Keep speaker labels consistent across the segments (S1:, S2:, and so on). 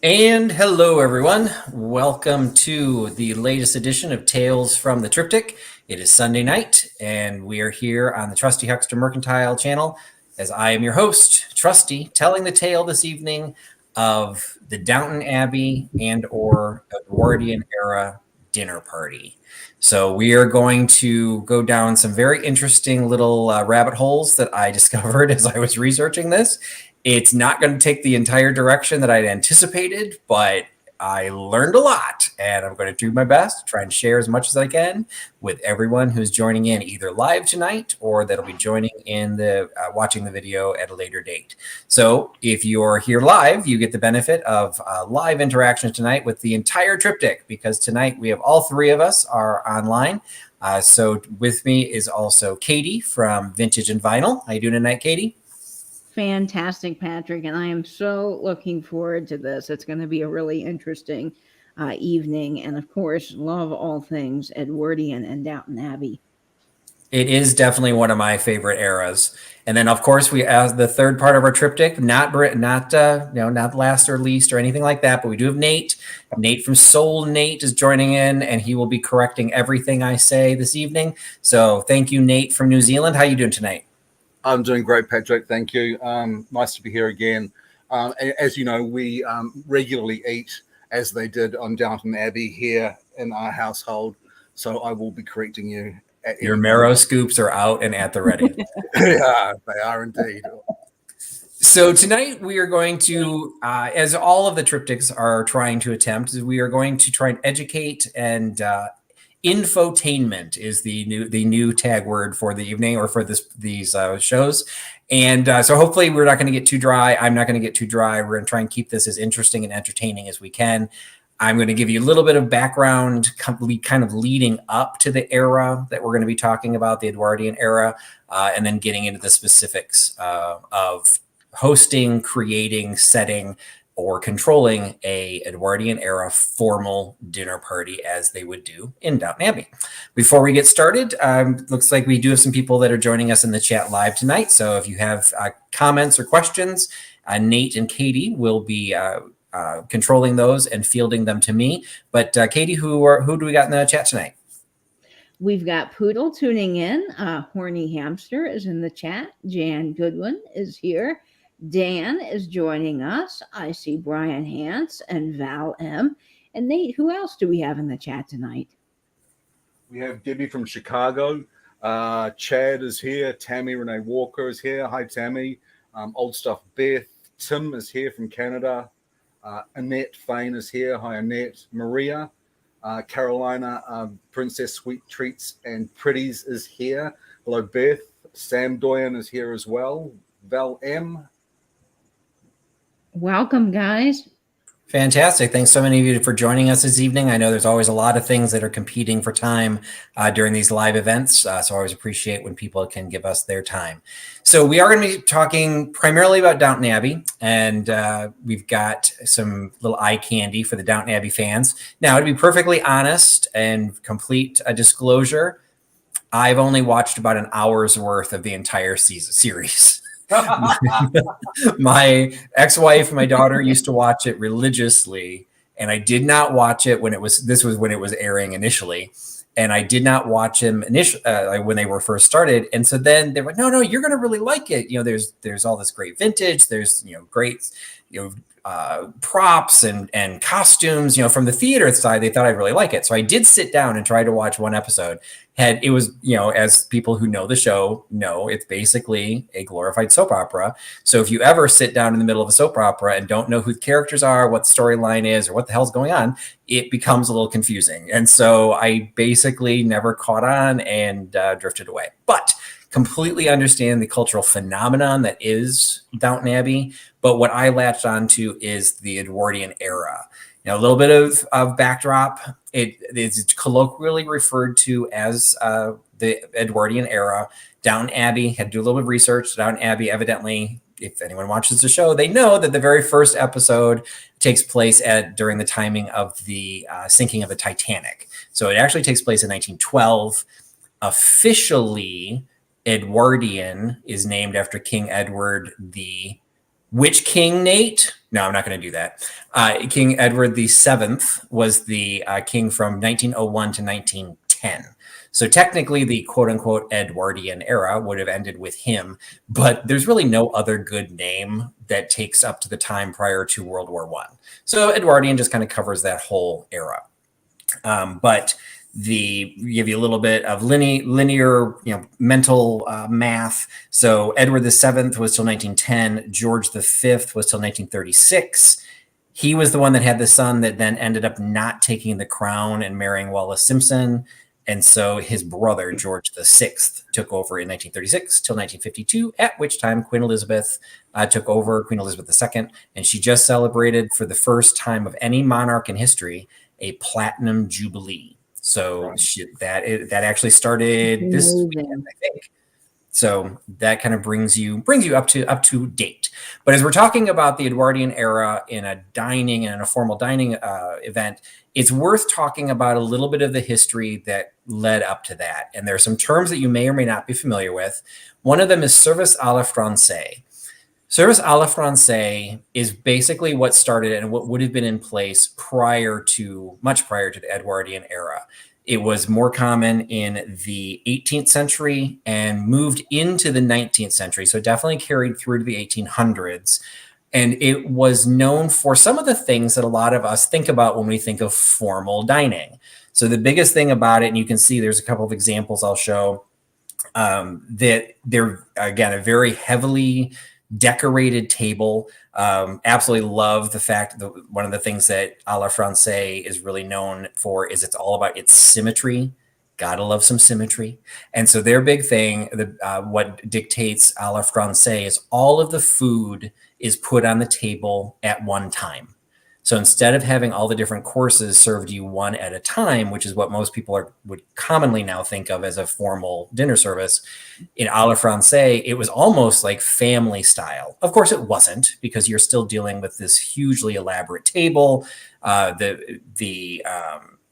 S1: And hello, everyone. Welcome to the latest edition of Tales from the Triptych. It is Sunday night, and we are here on the Trusty Huckster Mercantile channel as I am your host, Trusty, telling the tale this evening of the Downton Abbey and/or Edwardian era dinner party. So we are going to go down some very interesting little rabbit holes that I discovered as I was researching this. It's not going to take the entire direction that I'd anticipated, but I learned a lot, and I'm going to do my best to try and share as much as I can with everyone who's joining in either live tonight or that'll be joining in the watching the video at a later date. So if you're here live, you get the benefit of live interaction tonight with the entire Triptych, because tonight we have all three of us are online. So with me is also Katie from Vintage and Vinyl. How you doing tonight, Katie?
S2: Fantastic, Patrick, and I am so looking forward to this. It's going to be a really interesting evening, and of course, love all things Edwardian and Downton Abbey.
S1: It is definitely one of my favorite eras. And then, of course, we as the third part of our triptych, not last or least or anything like that, but we do have Nate. Nate from Soul Nate is joining in, and he will be correcting everything I say this evening. So thank you, Nate from New Zealand. How are you doing tonight?
S3: I'm doing great, Patrick. Thank you. Nice to be here again. As you know, we regularly eat as they did on Downton Abbey here in our household. So I will be correcting you.
S1: Your marrow scoops are out and at the ready.
S3: Yeah, they are indeed.
S1: So tonight we are going to, as all of the triptychs are trying to attempt, we are going to try and educate and infotainment is the new tag word for the evening or for these shows. And so hopefully we're not going to get too dry. I'm not going to get too dry. We're going to try and keep this as interesting and entertaining as we can. I'm going to give you a little bit of background kind of leading up to the era that we're going to be talking about, the Edwardian era, and then getting into the specifics of hosting, creating, setting, or controlling a Edwardian era formal dinner party as they would do in Downton Abbey. Before we get started, looks like we do have some people that are joining us in the chat live tonight. So if you have comments or questions, Nate and Katie will be controlling those and fielding them to me. But Katie, who do we got in the chat tonight?
S2: We've got Poodle tuning in. Horny Hamster is in the chat. Jan Goodwin is here. Dan is joining us. I see Brian Hance and Val M. And Nate, who else do we have in the chat tonight?
S3: We have Debbie from Chicago. Chad is here. Tammy Renee Walker is here. Hi, Tammy. Old Stuff Beth. Tim is here from Canada. Annette Fain is here. Hi, Annette. Maria. Carolina, Princess Sweet Treats and Pretties is here. Hello, Beth. Sam Doyen is here as well. Val M.
S2: Welcome, guys.
S1: Fantastic. Thanks so many of you for joining us this evening. I know there's always a lot of things that are competing for time during these live events. So I always appreciate when people can give us their time. So we are going to be talking primarily about Downton Abbey, and we've got some little eye candy for the Downton Abbey fans. Now, to be perfectly honest and complete disclosure, I've only watched about an hour's worth of the entire series. My ex-wife and my daughter used to watch it religiously, and I did not watch it when it was airing initially, and I did not watch them initially when they were first started. And so then they were like, no, you're going to really like it. You know, there's all this great vintage. There's, great, props and costumes, from the theater side. They thought I'd really like it. So I did sit down and try to watch one episode. It was, as people who know the show know, it's basically a glorified soap opera. So if you ever sit down in the middle of a soap opera and don't know who the characters are, what the storyline is, or what the hell's going on, it becomes a little confusing. And so I basically never caught on and drifted away. But completely understand the cultural phenomenon that is Downton Abbey. But what I latched onto is the Edwardian era. A little bit of backdrop. It is colloquially referred to as the Edwardian era. Downton Abbey, had to do a little bit of research. Downton Abbey, evidently, if anyone watches the show, they know that the very first episode takes place during the timing of the sinking of the Titanic. So it actually takes place in 1912. Officially, Edwardian is named after King Edward the... Which king, Nate? No, I'm not going to do that. King Edward VII was the king from 1901 to 1910. So technically, the quote-unquote Edwardian era would have ended with him, but there's really no other good name that takes up to the time prior to World War I. So Edwardian just kind of covers that whole era. But give you a little bit of linear, mental math. So Edward VII was till 1910. George V was till 1936. He was the one that had the son that then ended up not taking the crown and marrying Wallis Simpson. And so his brother, George VI, took over in 1936 till 1952, at which time Queen Elizabeth took over, Queen Elizabeth II, and she just celebrated for the first time of any monarch in history a platinum jubilee. So that actually started this weekend, I think. So that kind of brings you up to date. But as we're talking about the Edwardian era in a formal dining event, it's worth talking about a little bit of the history that led up to that. And there are some terms that you may or may not be familiar with. One of them is service à la Francaise. Service à la Francaise is basically what started and what would have been in place much prior to the Edwardian era. It was more common in the 18th century and moved into the 19th century. So it definitely carried through to the 1800s. And it was known for some of the things that a lot of us think about when we think of formal dining. So the biggest thing about it, and you can see there's a couple of examples I'll show, that they're, again, a very heavily decorated table. Absolutely love the fact that one of the things that a la Francaise is really known for is it's all about its symmetry. Gotta love some symmetry. And so their big thing, what dictates a la Francaise, is all of the food is put on the table at one time. So instead of having all the different courses served you one at a time, which is what most people would commonly now think of as a formal dinner service, in a la Francaise, it was almost like family style. Of course, it wasn't, because you're still dealing with this hugely elaborate table. The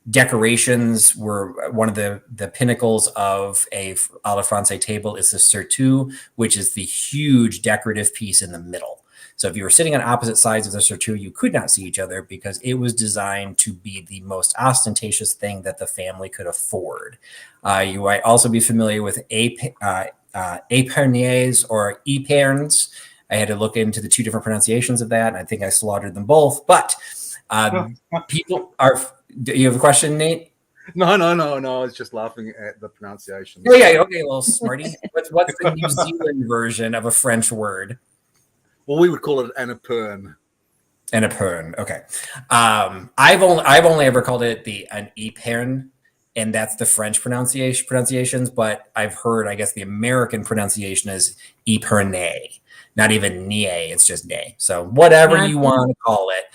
S1: decorations were one of the pinnacles of a la Francaise table is the surtout, which is the huge decorative piece in the middle. So if you were sitting on opposite sides of the surtout, you could not see each other because it was designed to be the most ostentatious thing that the family could afford. You might also be familiar with Aperniers or Eperns. I had to look into the two different pronunciations of that, and I think I slaughtered them both. But people are... Do you have a question, Nate?
S3: No. I was just laughing at the pronunciation.
S1: Oh, yeah. Okay, little smarty. What's the New Zealand version of a French word?
S3: Well, we would call it an Aperon.
S1: An Aperon. Okay. I've only ever called it an Aperon, and that's the French pronunciations. But I've heard, I guess, the American pronunciation is Epernay. Not even nier. It's just nay. So whatever you want to call it.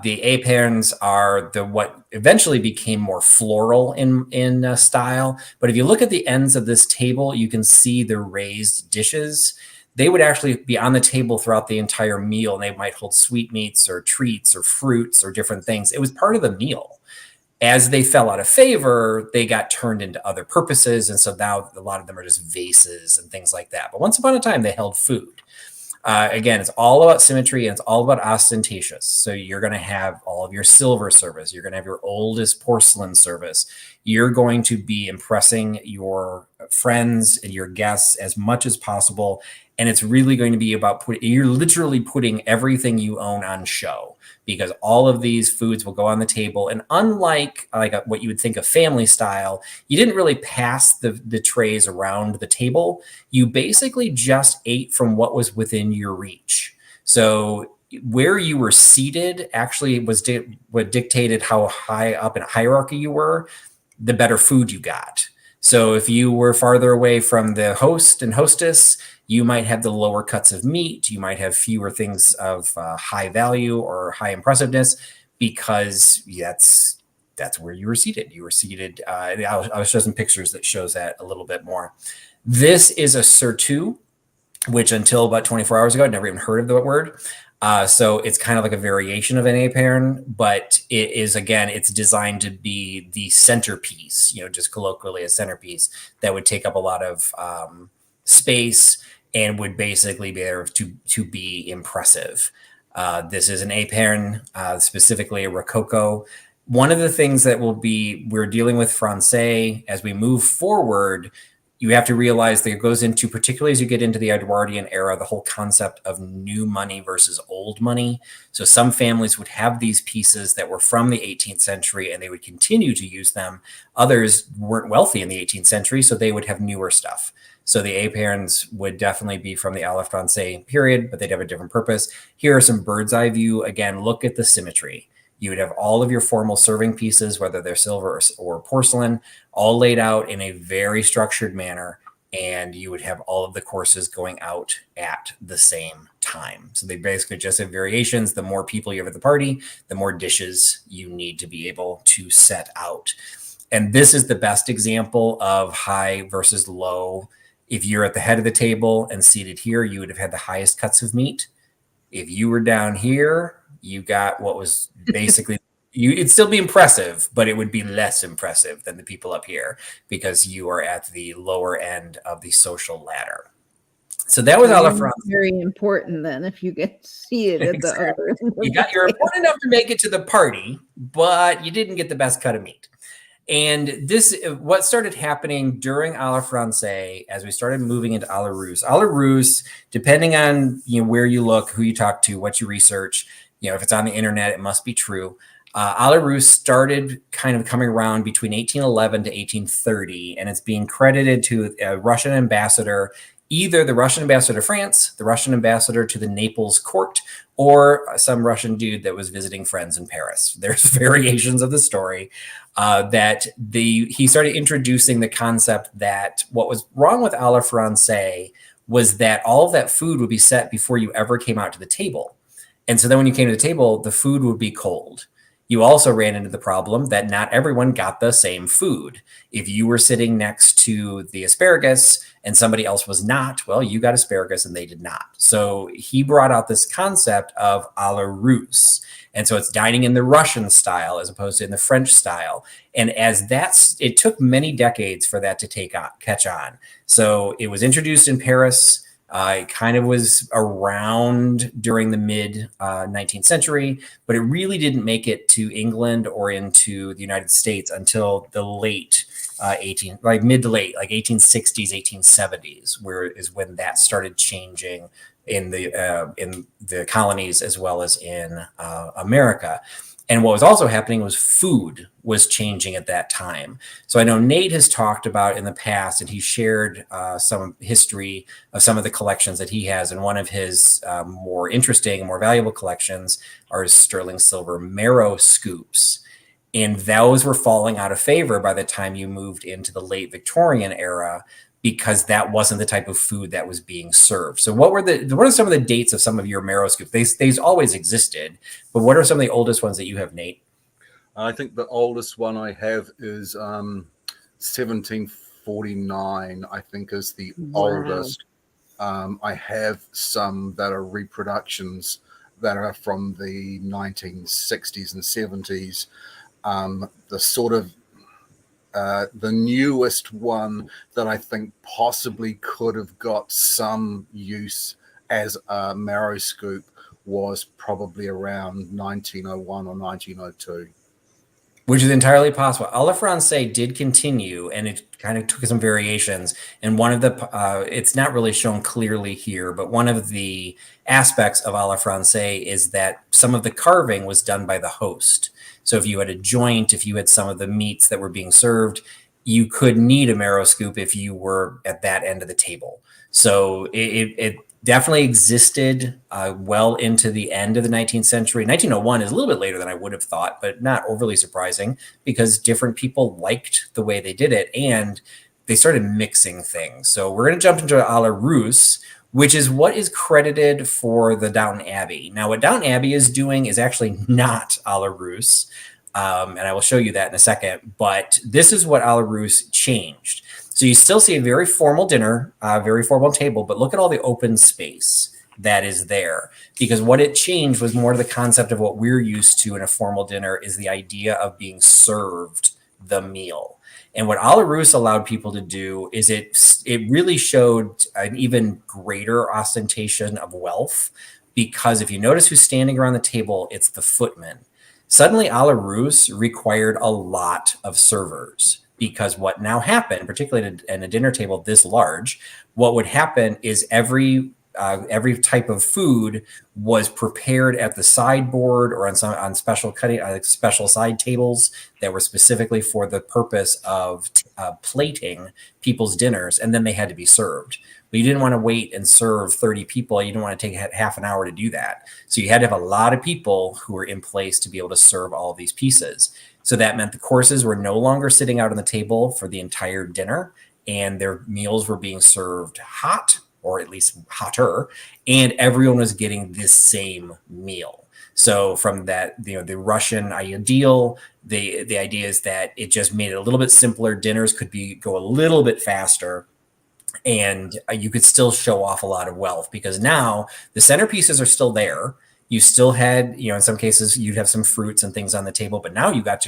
S1: The Aperons are what eventually became more floral in style. But if you look at the ends of this table, you can see the raised dishes. They would actually be on the table throughout the entire meal, and they might hold sweetmeats or treats or fruits or different things. It was part of the meal. As they fell out of favor, they got turned into other purposes. And so now a lot of them are just vases and things like that. But once upon a time, they held food. Again, it's all about symmetry and it's all about ostentatious. So you're going to have all of your silver service. You're going to have your oldest porcelain service. You're going to be impressing your friends and your guests as much as possible. And it's really going to be about you're literally putting everything you own on show, because all of these foods will go on the table. And unlike what you would think of family style, you didn't really pass the trays around the table. You basically just ate from what was within your reach. So where you were seated actually was what dictated how high up in a hierarchy you were, the better food you got. So if you were farther away from the host and hostess, you might have the lower cuts of meat. You might have fewer things of high value or high impressiveness, because that's where you were seated. You were seated. I'll show some pictures that shows that a little bit more. This is a surtout, which until about 24 hours ago, I'd never even heard of the word. So it's kind of like a variation of an Aperon, but it is, again, it's designed to be the centerpiece, just colloquially a centerpiece that would take up a lot of space and would basically be there to be impressive. This is an Aperon, specifically a Rococo. One of the things that we're dealing with Francaise as we move forward, you have to realize that it goes into, particularly as you get into the Edwardian era, the whole concept of new money versus old money. So some families would have these pieces that were from the 18th century and they would continue to use them. Others weren't wealthy in the 18th century, so they would have newer stuff. So the Aperons would definitely be from the a la Francaise period, but they'd have a different purpose. Here are some bird's eye view. Again, look at the symmetry. You would have all of your formal serving pieces, whether they're silver or porcelain, all laid out in a very structured manner. And you would have all of the courses going out at the same time. So they basically just have variations. The more people you have at the party, the more dishes you need to be able to set out. And this is the best example of high versus low. If you're at the head of the table and seated here, you would have had the highest cuts of meat. If you were down here, you got what was basically, it'd still be impressive, but it would be less impressive than the people up here because you are at the lower end of the social ladder. So that was a la Francaise.
S2: Very important then if you get seated at the other end.
S1: You're important enough to make it to the party, but you didn't get the best cut of meat. And what started happening during a la Francaise as we started moving into a la Russe. A la Russe, depending on where you look, who you talk to, what you research, if it's on the internet, it must be true. A la Russe started kind of coming around between 1811 to 1830, and it's being credited to a Russian ambassador, either the Russian ambassador to France, the Russian ambassador to the Naples court, or some Russian dude that was visiting friends in Paris. There's variations of the story he started introducing the concept that what was wrong with a la Francaise was that all of that food would be set before you ever came out to the table. And so then when you came to the table, the food would be cold. You also ran into the problem that not everyone got the same food. If you were sitting next to the asparagus and somebody else was not, well, you got asparagus and they did not. So he brought out this concept of a la Russe. And so it's dining in the Russian style as opposed to in the French style. And it took many decades for that to catch on. So it was introduced in Paris. It kind of was around during the mid 19th century, but it really didn't make it to England or into the United States until the late mid to late, like 1860s, 1870s, is when that started changing in the colonies as well as in America. And what was also happening was food was changing at that time. So I know Nate has talked about in the past, and he shared some history of some of the collections that he has. And one of his more interesting, more valuable collections are his sterling silver marrow scoops. And those were falling out of favor by the time you moved into the late Victorian era, because that wasn't the type of food that was being served. So what are some of the dates of some of your marrow scoops? They've always existed, but what are some of the oldest ones that you have, Nate?
S3: I think the oldest one I have is 1749, I think is the oldest. I have some that are reproductions that are from the 1960s and 70s. The sort of the newest one that I think possibly could have got some use as a marrow scoop was probably around 1901 or 1902.
S1: Which is entirely possible. A la Francaise did continue, and it kind of took some variations. And one of it's not really shown clearly here, but one of the aspects of a la Francaise is that some of the carving was done by the host. So if you had a joint, if you had some of the meats that were being served, you could need a marrow scoop if you were at that end of the table. So it definitely existed well into the end of the 19th century. 1901 is a little bit later than I would have thought, but not overly surprising because different people liked the way they did it and they started mixing things. So we're going to jump into a la Russe, which is what is credited for the Downton Abbey. Now, what Downton Abbey is doing is actually not a la Russe, and I will show you that in a second, but this is what a la Russe changed. So you still see a very formal dinner, very formal table, but look at all the open space that is there. Because what it changed was more to the concept of what we're used to in a formal dinner is the idea of being served the meal. And what a la Russe allowed people to do is it really showed an even greater ostentation of wealth because if you notice who's standing around the table, it's the footman. Suddenly, a la russe required a lot of servers, because what now happened, particularly at a dinner table this large, what would happen is every type of food was prepared at the sideboard or on special cutting, special side tables that were specifically for the purpose of plating people's dinners, and then they had to be served. But you didn't want to wait and serve 30 people. You didn't want to take half an hour to do that. So you had to have a lot of people who were in place to be able to serve all of these pieces. So that meant the courses were no longer sitting out on the table for the entire dinner, and their meals were being served hot, or at least hotter, and everyone was getting this same meal. So from that, the Russian ideal, the idea is that it just made it a little bit simpler. Dinners could go a little bit faster, and you could still show off a lot of wealth, because now the centerpieces are still there. You still had, in some cases, you'd have some fruits and things on the table, but now you got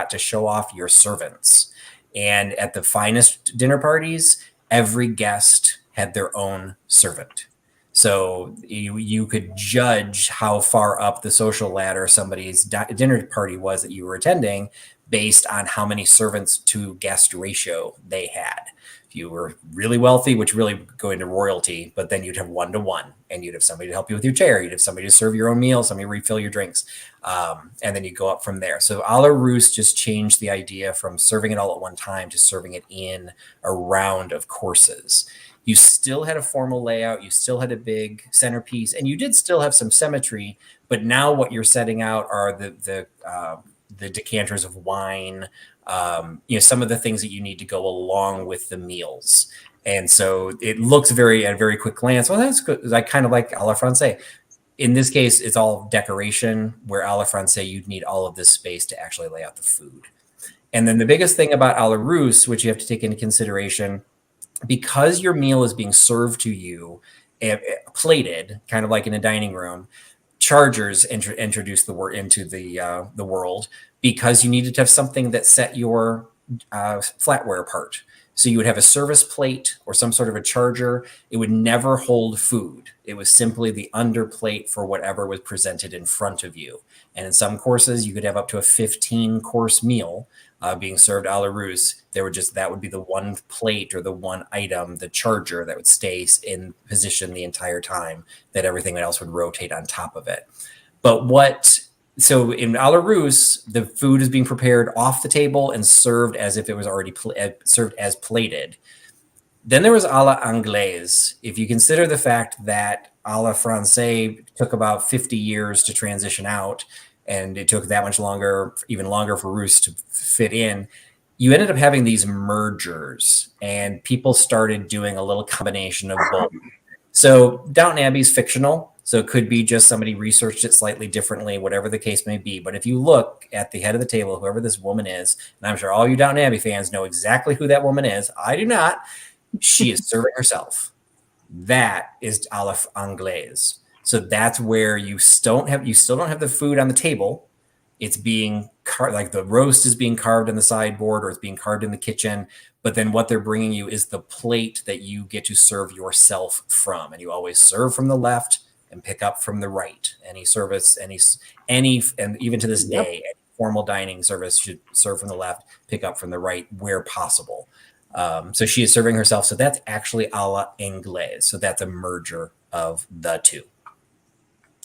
S1: to show off your servants. And at the finest dinner parties, every guest had their own servant. So you could judge how far up the social ladder somebody's dinner party was that you were attending based on how many servants to guest ratio they had. If you were really wealthy, which really go into royalty, but then you'd have 1-to-1, and you'd have somebody to help you with your chair. You'd have somebody to serve your own meal, somebody to refill your drinks. And then you go up from there. So a la russe just changed the idea from serving it all at one time to serving it in a round of courses. You still had a formal layout. You still had a big centerpiece, and you did still have some symmetry. But now what you're setting out are the decanters of wine, some of the things that you need to go along with the meals. And so it looks at a very quick glance, well, that's good. I kind of like a la Francaise. In this case, it's all decoration, where a la Francaise, you'd need all of this space to actually lay out the food. And then the biggest thing about a la russe, which you have to take into consideration, because your meal is being served to you plated, kind of like in a dining room, chargers introduced into the world, because you needed to have something that set your flatware apart. So you would have a service plate or some sort of a charger. It would never hold food. It was simply the underplate for whatever was presented in front of you. And in some courses, you could have up to a 15-course meal being served a la russe. That would be the one plate or the one item, the charger, that would stay in position the entire time, that everything else would rotate on top of it. So in a la russe, the food is being prepared off the table and served as if it was already served as plated. Then there was a la anglaise. If you consider the fact that a la Francaise took about 50 years to transition out, and it took that much longer, even longer for russe to fit in, you ended up having these mergers, and people started doing a little combination of both. So Downton Abbey is fictional, so it could be just somebody researched it slightly differently, whatever the case may be. But if you look at the head of the table, whoever this woman is, and I'm sure all you Downton Abbey fans know exactly who that woman is. I do not. She is serving herself. That is a la anglaise. So that's where you still don't have the food on the table. It's being like the roast is being carved on the sideboard, or it's being carved in the kitchen. But then what they're bringing you is the plate that you get to serve yourself from. And you always serve from the left and pick up from the right. Any service, and even to this day, any formal dining service should serve from the left, pick up from the right where possible. So she is serving herself. So that's actually a la anglaise. So that's a merger of the two.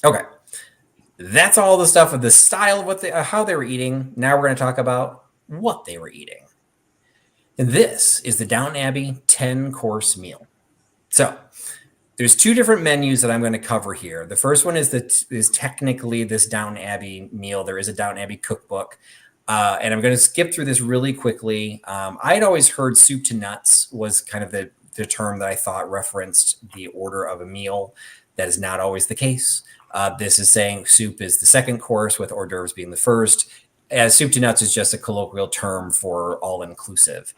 S1: Okay. That's all the stuff of the style of how they were eating. Now we're going to talk about what they were eating. And this is the Downton Abbey 10-course meal. So there's two different menus that I'm going to cover here. The first one is technically this Downton Abbey meal. There is a Downton Abbey cookbook. And I'm going to skip through this really quickly. I'd always heard soup to nuts was kind of the term that I thought referenced the order of a meal. That is not always the case. This is saying soup is the second course, with hors d'oeuvres being the first, as soup to nuts is just a colloquial term for all-inclusive.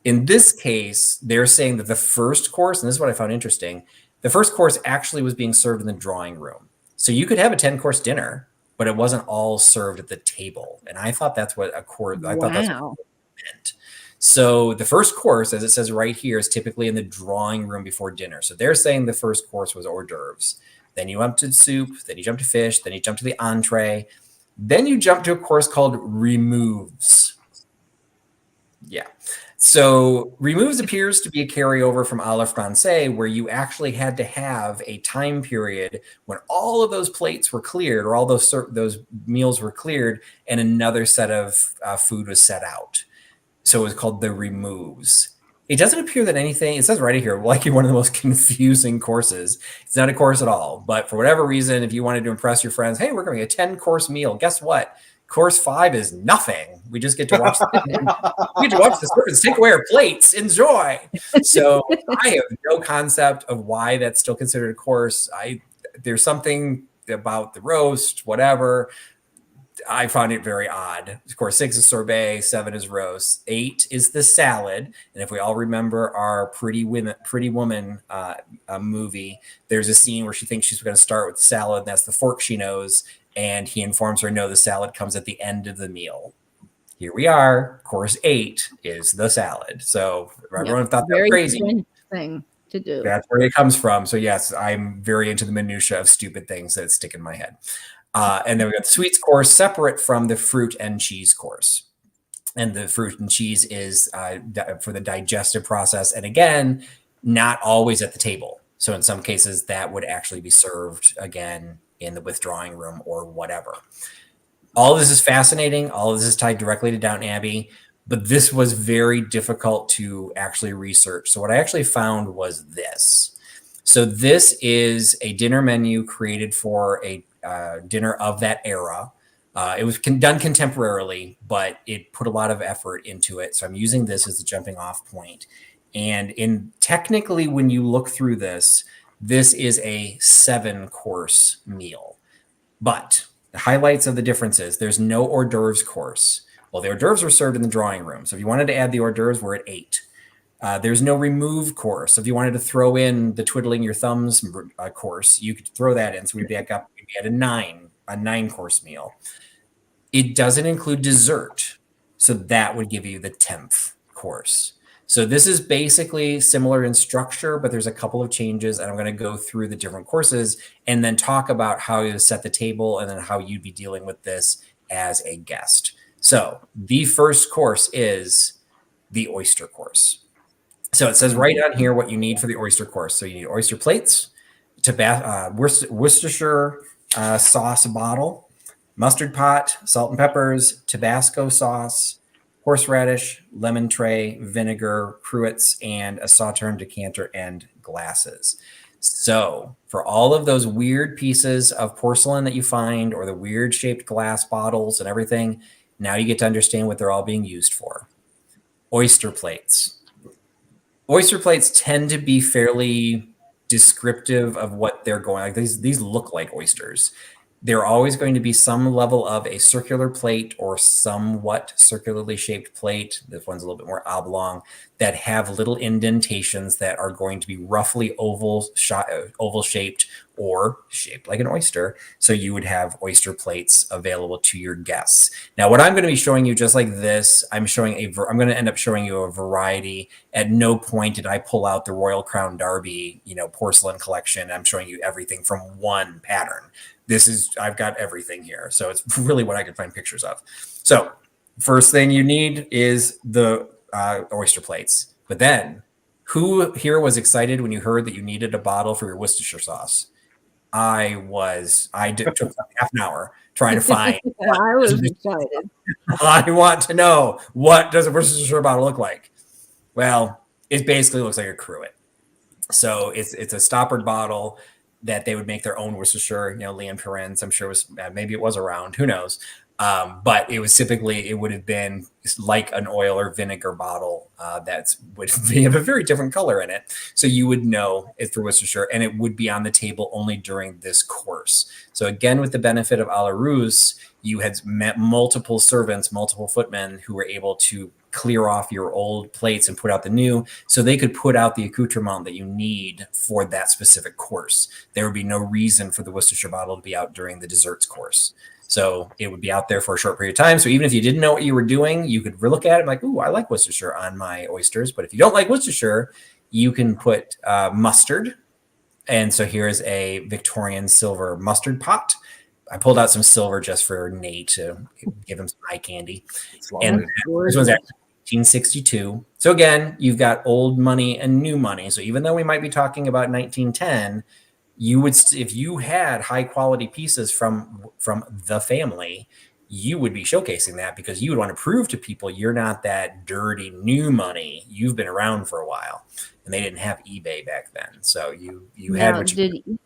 S1: In this case, they're saying that the first course, and this is what I found interesting, the first course actually was being served in the drawing room. So you could have a 10-course dinner, but it wasn't all served at the table. And I thought that's what thought that's what it meant. So the first course, as it says right here, is typically in the drawing room before dinner. So they're saying the first course was hors d'oeuvres. then you jump to soup, then you jump to fish, then you jump to the entree, then you jump to a course called removes. Yeah. So removes appears to be a carryover from a la Francaise, where you actually had to have a time period when all of those plates were cleared, or all those meals were cleared, and another set of food was set out. So it was called the removes. It doesn't appear that anything, it says right here, likely one of the most confusing courses. It's not a course at all, but for whatever reason, if you wanted to impress your friends, hey, we're going to a 10-course meal. Guess what? Course 5 is nothing. We just get to watch the servants take away our plates. Enjoy. So I have no concept of why that's still considered a course. There's something about the roast, whatever. I found it very odd. Of course, 6 is sorbet, 7 is roast, 8 is the salad. And if we all remember our Pretty Woman movie, there's a scene where she thinks she's going to start with the salad, and that's the fork she knows. And he informs her, no, the salad comes at the end of the meal. Here we are. Course 8 is the salad. So everyone thought that was crazy.
S2: Very thing to do.
S1: That's where it comes from. So yes, I'm very into the minutia of stupid things that stick in my head. And then we got the sweets course separate from the fruit and cheese course. And the fruit and cheese is for the digestive process. And again, not always at the table. So in some cases, that would actually be served again in the withdrawing room or whatever. All of this is fascinating. All of this is tied directly to Downton Abbey, but this was very difficult to actually research. So what I actually found was this. So this is a dinner menu created for a dinner of that era. It was done contemporarily, but it put a lot of effort into it. So I'm using this as a jumping off point. And technically, when you look through this is a 7-course meal. But the highlights of the differences, there's no hors d'oeuvres course. Well, the hors d'oeuvres were served in the drawing room. So if you wanted to add the hors d'oeuvres, we're at 8. There's no remove course. So if you wanted to throw in the twiddling your thumbs course, you could throw that in. So we'd be at a 9-course meal. It doesn't include dessert. So that would give you the 10th course. So this is basically similar in structure, but there's a couple of changes, and I'm going to go through the different courses and then talk about how you set the table and then how you'd be dealing with this as a guest. So the first course is the oyster course. So it says right on here what you need for the oyster course. So you need oyster plates, Worcestershire sauce bottle, mustard pot, salt and peppers, Tabasco sauce, horseradish, lemon tray, vinegar, cruets, and a sauterne decanter and glasses. So for all of those weird pieces of porcelain that you find, or the weird shaped glass bottles and everything, now you get to understand what they're all being used for. Oyster plates. Oyster plates tend to be fairly descriptive of what they're going like. These look like oysters. They're always going to be some level of a circular plate or somewhat circularly shaped plate. This one's a little bit more oblong, that have little indentations that are going to be roughly oval shaped or shaped like an oyster. So you would have oyster plates available to your guests. Now, what I'm going to be showing you, just like this, I'm going to end up showing you a variety. At no point did I pull out the Royal Crown Derby, porcelain collection. I'm showing you everything from one pattern. I've got everything here. So it's really what I could find pictures of. So first thing you need is the oyster plates. But then, who here was excited when you heard that you needed a bottle for your Worcestershire sauce? I took half an hour trying to find.
S2: I was excited.
S1: I want to know, what does a Worcestershire bottle look like? Well, it basically looks like a cruet. So it's a stoppered bottle that they would make their own Worcestershire, Liam Perrins, I'm sure maybe it was around, who knows. But it would have been like an oil or vinegar bottle would have a very different color in it. So you would know it's for Worcestershire, and it would be on the table only during this course. So again, with the benefit of a la russe, you had met multiple servants, multiple footmen who were able to clear off your old plates and put out the new, so they could put out the accoutrement that you need for that specific course. There would be no reason for the Worcestershire bottle to be out during the desserts course. So it would be out there for a short period of time. So even if you didn't know what you were doing, you could look at it like, ooh, I like Worcestershire on my oysters. But if you don't like Worcestershire, you can put mustard And so here's a Victorian silver mustard pot. I pulled out some silver just for Nate to give him some eye candy. And this one's actually 1862. So again, you've got old money and new money. So even though we might be talking about 1910, you would, if you had high quality pieces from the family, you would be showcasing that because you would want to prove to people you're not that dirty new money. You've been around for a while, and they didn't have eBay back then. So you had what you.
S2: Did each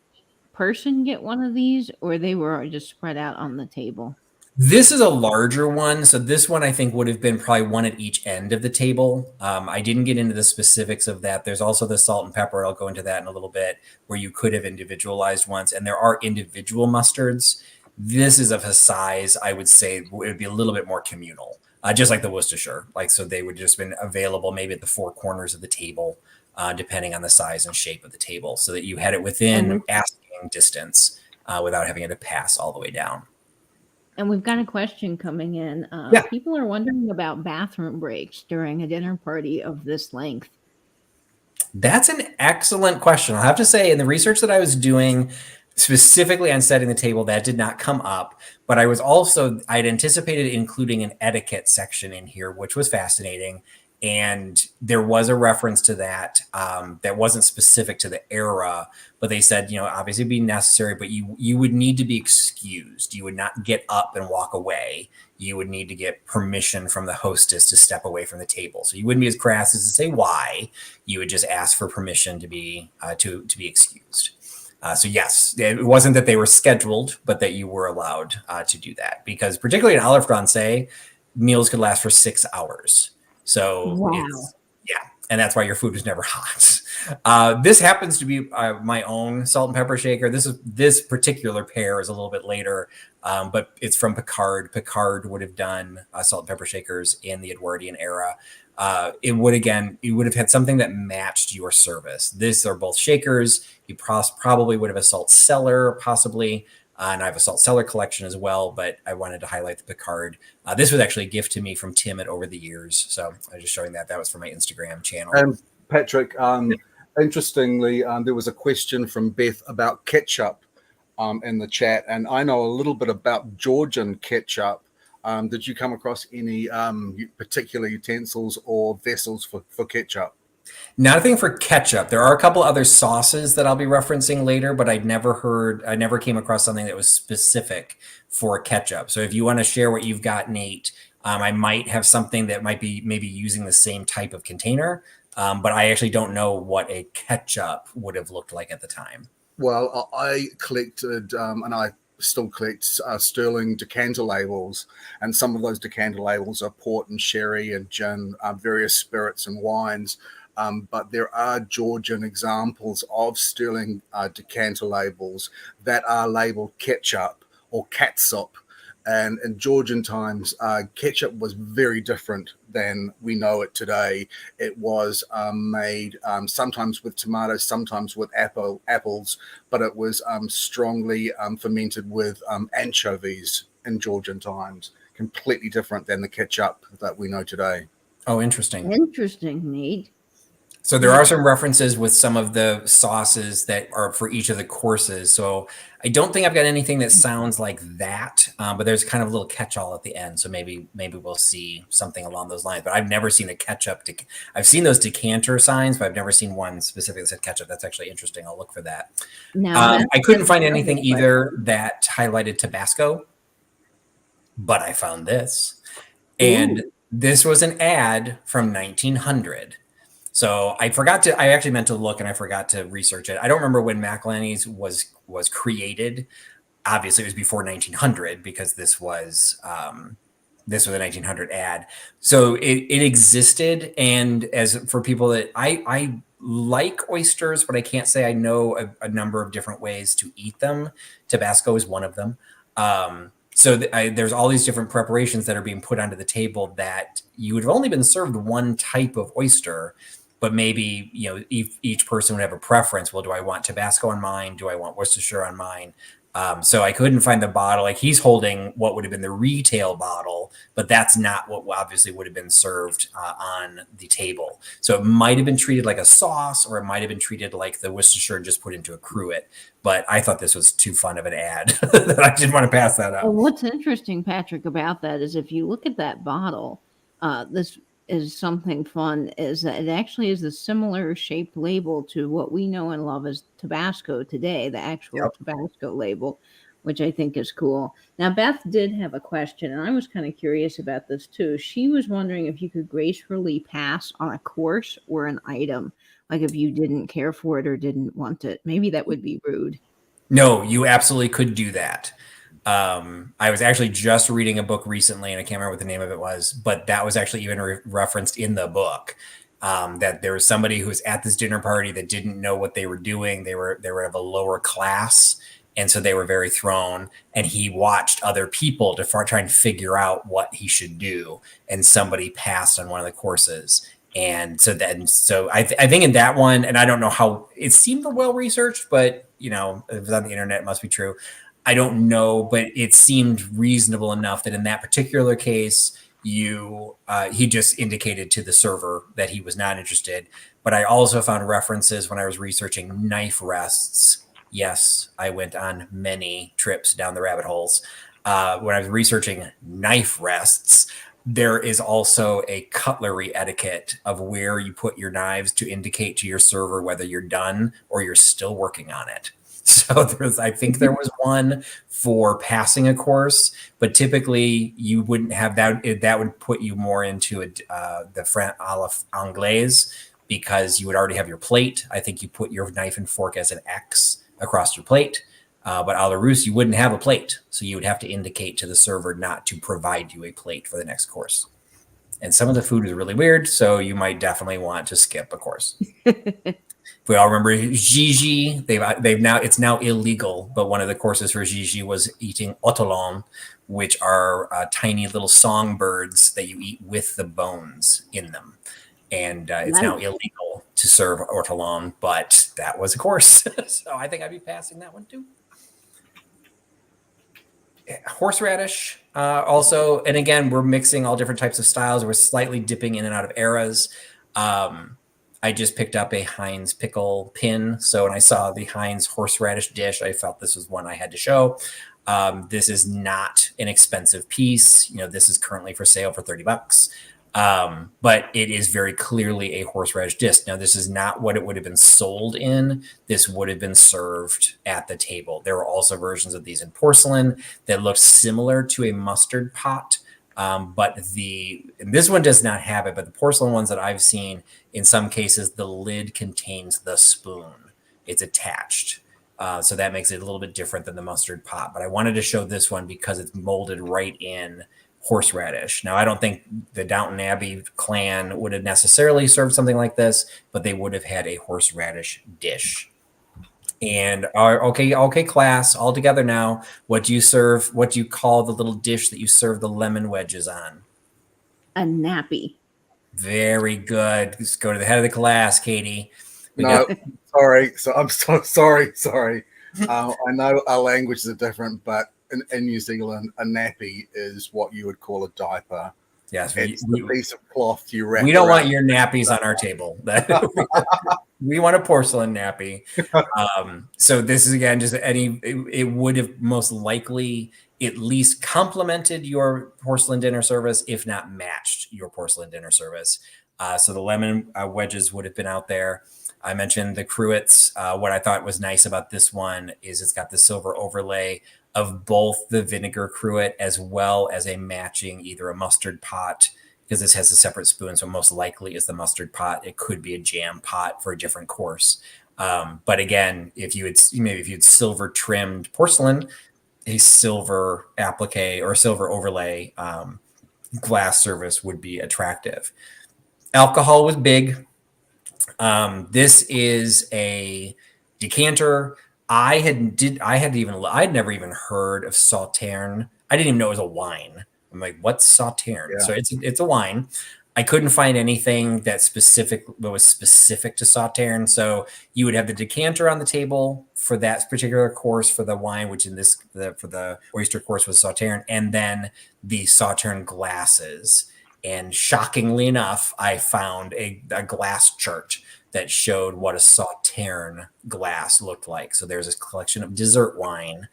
S2: person get one of these, or they were just spread out on the table?
S1: This is a larger one. So this one I think would have been probably one at each end of the table. I didn't get into the specifics of that. There's also the salt and pepper. I'll go into that in a little bit, where you could have individualized ones. And there are individual mustards. This is of a size, I would say it would be a little bit more communal, just like the Worcestershire. Like, so they would just been available maybe at the four corners of the table, depending on the size and shape of the table, so that you had it within asking distance without having to pass all the way down.
S2: And we've got a question coming in. People are wondering about bathroom breaks during a dinner party of this length.
S1: That's an excellent question. I'll have to say, in the research that I was doing specifically on setting the table, that did not come up. But I'd anticipated including an etiquette section in here, which was fascinating. And there was a reference to that that wasn't specific to the era, but they said, obviously it'd be necessary, but you would need to be excused. You would not get up and walk away. You would need to get permission from the hostess to step away from the table. So you wouldn't be as crass as to say why. You would just ask for permission to be excused. So yes, it wasn't that they were scheduled, but that you were allowed to do that, because particularly in Olive Francais, meals could last for 6 hours. So
S2: wow.
S1: And that's why your food was never hot. This happens to be my own salt and pepper shaker. This particular pair is a little bit later, but it's from Picard. Picard would have done salt and pepper shakers in the Edwardian era. You would have had something that matched your service. These are both shakers. You probably would have a salt cellar, possibly. And I have a salt cellar collection as well, but I wanted to highlight the Picard. This was actually a gift to me from Tim at Over the Years. So I was just showing that. That was for my Instagram channel.
S3: And Patrick, interestingly, there was a question from Beth about ketchup in the chat. And I know a little bit about Georgian ketchup. Did you come across any particular utensils or vessels for ketchup?
S1: Nothing for ketchup. There are a couple other sauces that I'll be referencing later, but I never came across something that was specific for ketchup. So if you want to share what you've got, Nate, I might have something that might be maybe using the same type of container, but I actually don't know what a ketchup would have looked like at the time.
S3: Well, I collected, and I still collect sterling decanter labels, and some of those decanter labels are port and sherry and gin, various spirits and wines. But there are Georgian examples of sterling decanter labels that are labeled ketchup or catsup. And in Georgian times, ketchup was very different than we know it today. It was made sometimes with tomatoes, sometimes with apples, but it was strongly fermented with anchovies in Georgian times. Completely different than the ketchup that we know today.
S1: Oh, interesting.
S2: Interesting, Nate.
S1: So there are some references with some of the sauces that are for each of the courses. So I don't think I've got anything that sounds like that, but there's kind of a little catch-all at the end. So maybe we'll see something along those lines. But I've never seen a ketchup. I've seen those decanter signs, but I've never seen one specifically that said ketchup. That's actually interesting. I'll look for that. I couldn't find anything either that highlighted Tabasco, but I found this. And this was an ad from 1900. So I actually meant to look and I forgot to research it. I don't remember when McElhenney's was created. Obviously it was before 1900 because this was a 1900 ad. So it existed. And as for people that I like oysters, but I can't say I know a number of different ways to eat them. Tabasco is one of them. So there's all these different preparations that are being put onto the table that you would have only been served one type of oyster, but maybe, each person would have a preference. Well, do I want Tabasco on mine? Do I want Worcestershire on mine? So I couldn't find the bottle. Like he's holding what would have been the retail bottle, but that's not what obviously would have been served on the table. So it might have been treated like a sauce, or it might have been treated like the Worcestershire just put into a cruet. But I thought this was too fun of an ad that I didn't want to pass that up.
S2: Well, what's interesting, Patrick, about that is if you look at that bottle, this is something fun, is that it actually is a similar shaped label to what we know and love as Tabasco today, the actual Tabasco label, which I think is cool. Now, Beth did have a question, and I was kind of curious about this too. She was wondering if you could gracefully pass on a course or an item, like if you didn't care for it or didn't want it. Maybe that would be rude.
S1: No, you absolutely could do that. I was actually just reading a book recently, and I can't remember what the name of it was, but that was actually even referenced in the book. That there was somebody who was at this dinner party that didn't know what they were doing. They were of a lower class, and so they were very thrown. And he watched other people to try and figure out what he should do. And somebody passed on one of the courses. And so I think in that one, and I don't know how it seemed well researched, but you know, if it was on the internet, it must be true. I don't know, but it seemed reasonable enough that in that particular case, he just indicated to the server that he was not interested. But I also found references when I was researching knife rests. Yes, I went on many trips down the rabbit holes. When I was researching knife rests, there is also a cutlery etiquette of where you put your knives to indicate to your server whether you're done or you're still working on it. So I think there was one for passing a course, but typically you wouldn't have that. That would put you more into the anglaise, because you would already have your plate. I think you put your knife and fork as an X across your plate. But a la russe, you wouldn't have a plate. So you would have to indicate to the server not to provide you a plate for the next course. And some of the food is really weird, so you might definitely want to skip a course. If we all remember Gigi, it's now illegal, but one of the courses for Gigi was eating ortolan, which are tiny little songbirds that you eat with the bones in them. And it's now illegal to serve ortolan, but that was a course. So I think I'd be passing that one too. Horseradish also, and again, we're mixing all different types of styles. We're slightly dipping in and out of eras. I just picked up a Heinz pickle pin. So when I saw the Heinz horseradish dish, I felt this was one I had to show. This is not an expensive piece. You know, this is currently for sale for $30. But it is very clearly a horseradish dish. Now, this is not what it would have been sold in. This would have been served at the table. There were also versions of these in porcelain that looked similar to a mustard pot. But this one does not have it, but the porcelain ones that I've seen, in some cases, the lid contains the spoon. It's attached. So that makes it a little bit different than the mustard pot. But I wanted to show this one because it's molded right in horseradish. Now, I don't think the Downton Abbey clan would have necessarily served something like this, but they would have had a horseradish dish. And okay, class, all together now. What do you serve? What do you call the little dish that you serve the lemon wedges on?
S2: A nappy.
S1: Very good. Just go to the head of the class, Katie.
S3: Sorry. So I'm so sorry. I know our languages are different, but in New Zealand, a nappy is what you would call a diaper.
S1: Yes,
S3: it's the piece of cloth you wrap.
S1: We don't want your nappies on our table. We want a porcelain nappy. So this is, again, just it would have most likely at least complemented your porcelain dinner service, if not matched your porcelain dinner service. So the lemon wedges would have been out there. I mentioned the cruets. What I thought was nice about this one is it's got the silver overlay of both the vinegar cruet as well as a matching either a mustard pot, because this has a separate spoon. So most likely is the mustard pot. It could be a jam pot for a different course. But again, if you had silver trimmed porcelain, a silver applique or silver overlay glass service would be attractive. Alcohol was big. This is a decanter. I'd never even heard of Sauterne. I didn't even know it was a wine. I'm like, what's Sauterne?
S3: Yeah.
S1: So it's a wine. I couldn't find anything that was specific to Sauterne. So you would have the decanter on the table for that particular course for the wine, which for the oyster course was Sauterne, and then the Sauterne glasses. And shockingly enough, I found a glass chart that showed what a Sauterne glass looked like. So there's a collection of dessert wine.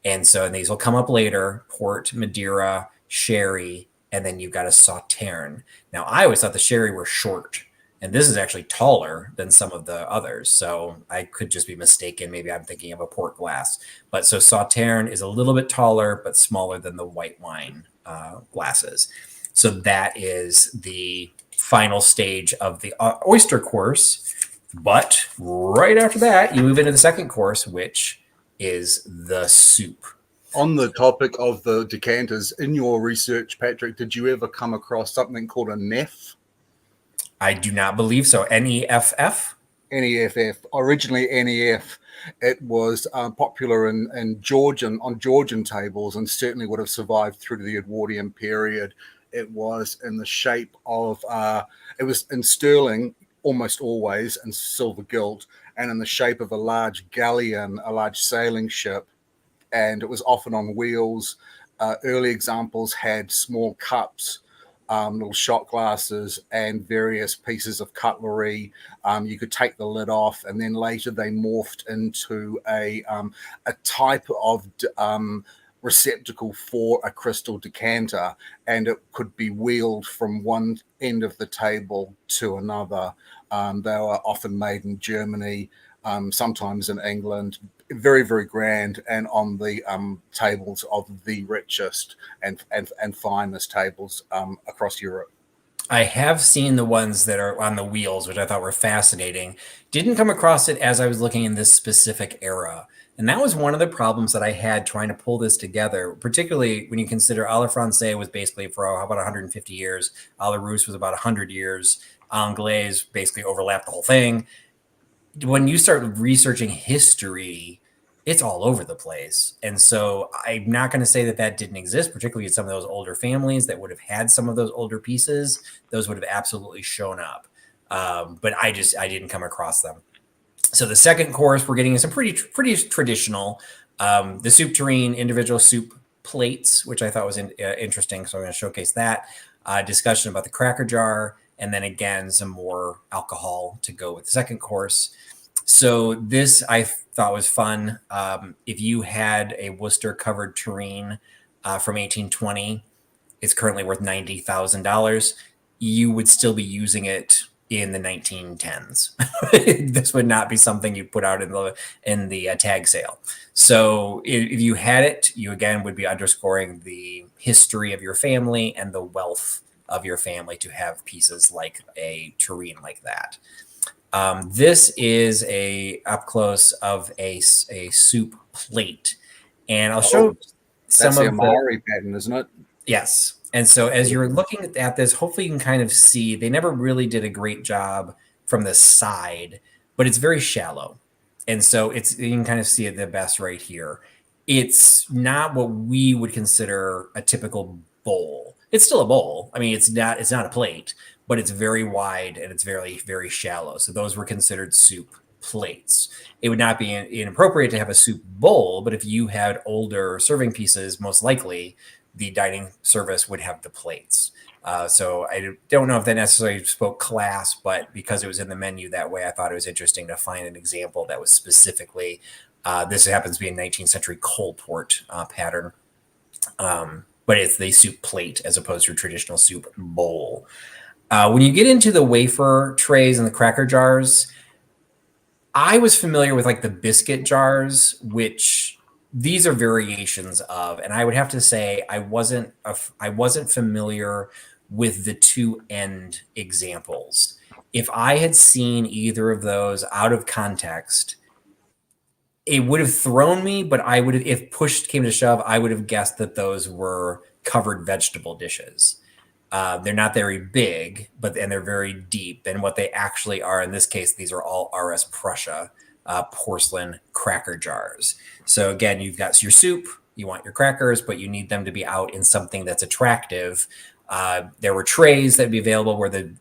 S1: And these will come up later: port, Madeira, sherry, and then you've got a Sauterne. Now, I always thought the sherry were short, and this is actually taller than some of the others. So I could just be mistaken. Maybe I'm thinking of a port glass. But so Sauterne is a little bit taller, but smaller than the white wine glasses. So that is the final stage of the oyster course. But right after that, you move into the second course, which is the soup.
S3: On the topic of the decanters, in your research, Patrick, did you ever come across something called a neff?
S1: I do not believe so. NEFF?
S3: NEFF. Originally NEF. It was popular on Georgian tables, and certainly would have survived through to the Edwardian period. It was in the shape of, it was in sterling almost always, and silver gilt, and in the shape of a large galleon, a large sailing ship. And it was often on wheels. Early examples had small cups, little shot glasses, and various pieces of cutlery. You could take the lid off, and then later they morphed into a type of receptacle for a crystal decanter, and it could be wheeled from one end of the table to another. They were often made in Germany, sometimes in England. Very, very grand, and on the tables of the richest and finest tables across Europe.
S1: I have seen the ones that are on the wheels, which I thought were fascinating. Didn't come across it as I was looking in this specific era. And that was one of the problems that I had trying to pull this together, particularly when you consider a la Francaise was basically for about 150 years. A la Russe was about 100 years. Anglaise basically overlapped the whole thing. When you start researching history, it's all over the place. And so I'm not going to say that that didn't exist, particularly in some of those older families that would have had some of those older pieces. Those would have absolutely shown up. But I didn't come across them. So the second course, we're getting some pretty traditional, the soup tureen, individual soup plates, which I thought was interesting. So I'm going to showcase that. Discussion about the cracker jar, and then again, some more alcohol to go with the second course. So this I thought was fun. If you had a Worcester covered tureen from 1820, it's currently worth $90,000. You would still be using it in the 1910s. This would not be something you put out in the tag sale. So if you had it, you again would be underscoring the history of your family and the wealth of your family to have pieces like a tureen like that. This is a up close of a soup plate, and I'll show some
S3: That's
S1: of
S3: the Amari pattern, isn't it?
S1: Yes. And so as you're looking at this, hopefully you can kind of see they never really did a great job from the side, but it's very shallow. And so you can kind of see it the best right here. It's not what we would consider a typical bowl. It's still a bowl. I mean, it's not a plate, but it's very wide and it's very, very shallow. So those were considered soup plates. It would not be inappropriate to have a soup bowl, but if you had older serving pieces, most likely the dining service would have the plates. So I don't know if that necessarily spoke class, but because it was in the menu that way, I thought it was interesting to find an example that was specifically, this happens to be a 19th century coal port pattern. But it's the soup plate as opposed to a traditional soup bowl. When you get into the wafer trays and the cracker jars, I was familiar with like the biscuit jars, which these are variations of, and I would have to say I wasn't familiar with the two end examples. If I had seen either of those out of context, it would have thrown me, but I would have, if push came to shove, I would have guessed that those were covered vegetable dishes. They're not very big, and they're very deep. And what they actually are, in this case, these are all RS Prussia porcelain cracker jars. So again, you've got your soup, you want your crackers, but you need them to be out in something that's attractive. There were trays that would be available where the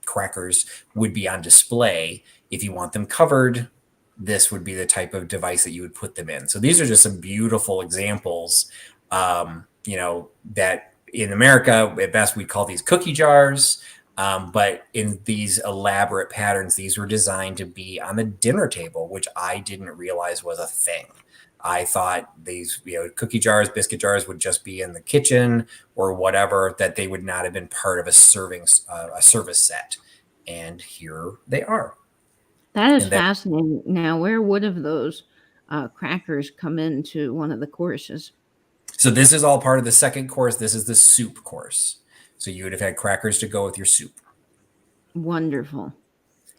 S1: crackers would be on display. If you want them covered, this would be the type of device that you would put them in. So these are just some beautiful examples, that in America, at best, we'd call these cookie jars. But in these elaborate patterns, these were designed to be on the dinner table, which I didn't realize was a thing. I thought these, cookie jars, biscuit jars would just be in the kitchen or whatever, that they would not have been part of a service set. And here they are.
S2: That is fascinating. Now, where would have those crackers come into one of the courses?
S1: So this is all part of the second course. This is the soup course. So you would have had crackers to go with your soup.
S2: Wonderful.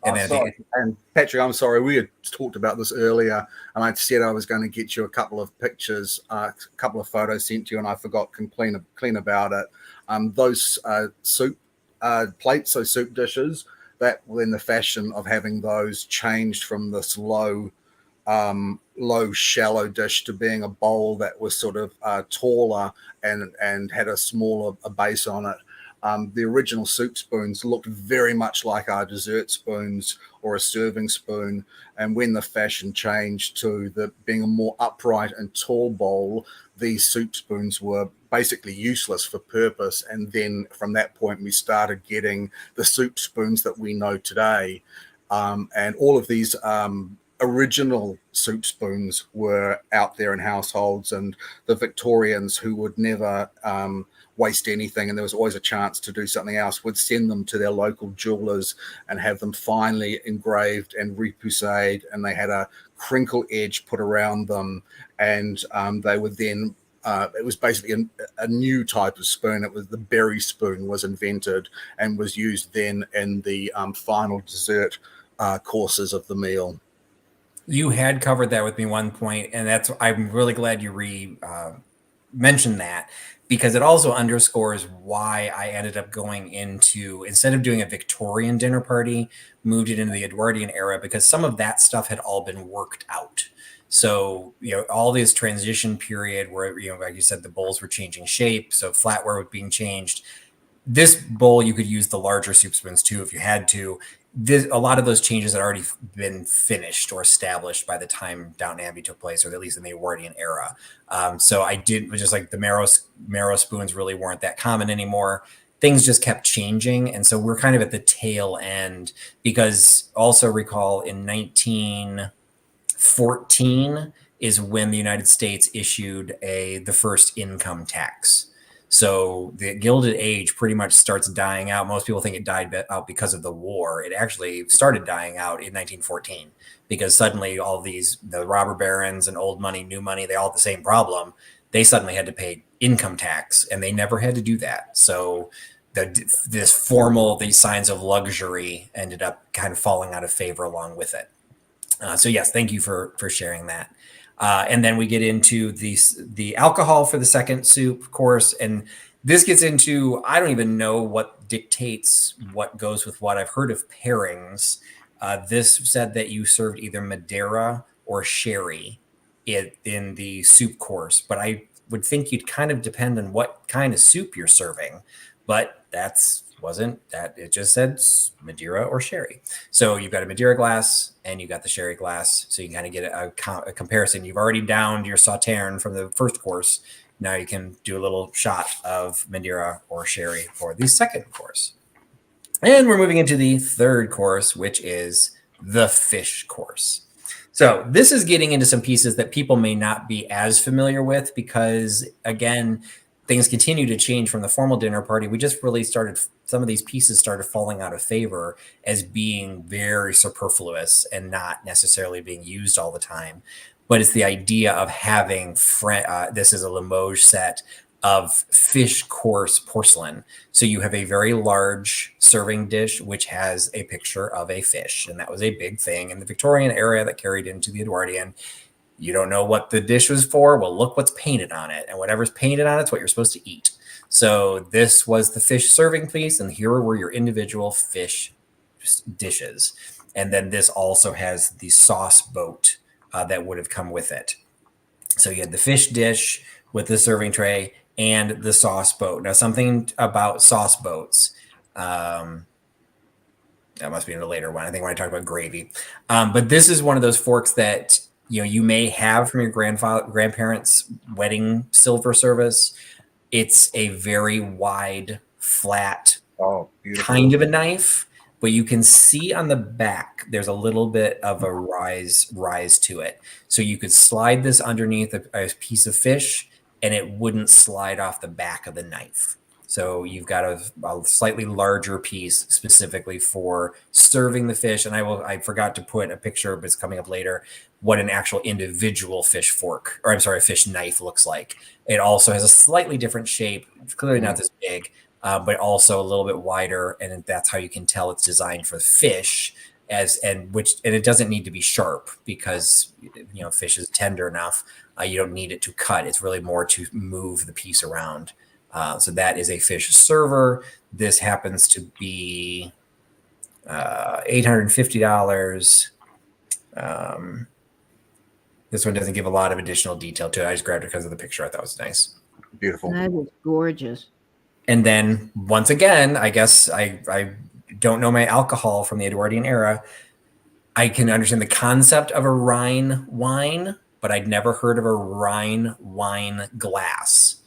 S3: And Patrick, I'm sorry, we had talked about this earlier, and I said I was going to get you a couple of pictures, a couple of photos sent to you, and I forgot clean about it. Those soup plates, so soup dishes, that were in the fashion of having those changed from this low, shallow dish to being a bowl that was sort of taller and had a smaller base on it. The original soup spoons looked very much like our dessert spoons or a serving spoon. And when the fashion changed to being a more upright and tall bowl, these soup spoons were basically useless for purpose. And then from that point, we started getting the soup spoons that we know today. And all of these original soup spoons were out there in households, and the Victorians, who would never waste anything, and there was always a chance to do something else, would send them to their local jewelers and have them finely engraved and repoussed, and they had a crinkle edge put around them, and they would then it was basically a new type of spoon. It was the berry spoon was invented and was used then in the final dessert courses of the meal.
S1: You had covered that with me one point, and I'm really glad you mentioned that, because it also underscores why I ended up going into, instead of doing a Victorian dinner party, moved it into the Edwardian era, because some of that stuff had all been worked out. So, all this transition period where, like you said, the bowls were changing shape, so flatware was being changed. This bowl, you could use the larger soup spoons too if you had to. A lot of those changes had already been finished or established by the time Downton Abbey took place, or at least in the Edwardian era. So just like the marrow spoons really weren't that common anymore. Things just kept changing. And so we're kind of at the tail end, because also recall in 1914 is when the United States issued the first income tax. So the Gilded Age pretty much starts dying out. Most people think it died out because of the war. It actually started dying out in 1914, because suddenly all the robber barons and old money, new money, they all had the same problem. They suddenly had to pay income tax, and they never had to do that. So these signs of luxury ended up kind of falling out of favor along with it. So yes, thank you for sharing that. And then we get into the alcohol for the second soup course. And this gets into, I don't even know what dictates what goes with what. I've heard of pairings. This said that you served either Madeira or sherry in the soup course. But I would think you'd kind of depend on what kind of soup you're serving. But wasn't that, it just said Madeira or sherry. So you've got a Madeira glass and you've got the sherry glass. So you can kind of get a comparison. You've already downed your sauterne from the first course. Now you can do a little shot of Madeira or sherry for the second course. And we're moving into the third course, which is the fish course. So this is getting into some pieces that people may not be as familiar with, because again, things continue to change from the formal dinner party. We just really some of these pieces started falling out of favor as being very superfluous and not necessarily being used all the time. But it's the idea of having, this is a Limoges set of fish course porcelain. So you have a very large serving dish, which has a picture of a fish. And that was a big thing in the Victorian era that carried into the Edwardian. You don't know what the dish was for. Well, look what's painted on it. And whatever's painted on it's what you're supposed to eat. So this was the fish serving piece, and here were your individual fish dishes. And then this also has the sauce boat that would have come with it. So you had the fish dish with the serving tray and the sauce boat. Now, something about sauce boats. That must be in a later one. I think when I talk about gravy. But this is one of those forks that you may have from your grandparents' wedding silver service. It's a very wide, flat, kind of a knife, but you can see on the back there's a little bit of a rise to it. So you could slide this underneath a piece of fish, and it wouldn't slide off the back of the knife. So you've got a slightly larger piece specifically for serving the fish. And I forgot to put a picture, but it's coming up later, what an actual individual fish fork, or I'm sorry, fish knife looks like. It also has a slightly different shape. It's clearly not this big, but also a little bit wider. And that's how you can tell it's designed for fish. And it doesn't need to be sharp because fish is tender enough. You don't need it to cut. It's really more to move the piece around. So that is a fish server. This happens to be $850. This one doesn't give a lot of additional detail to it. I just grabbed it because of the picture. I thought it was nice.
S3: Beautiful.
S2: That is gorgeous.
S1: And then once again, I guess I don't know my alcohol from the Edwardian era. I can understand the concept of a Rhine wine, but I'd never heard of a Rhine wine glass.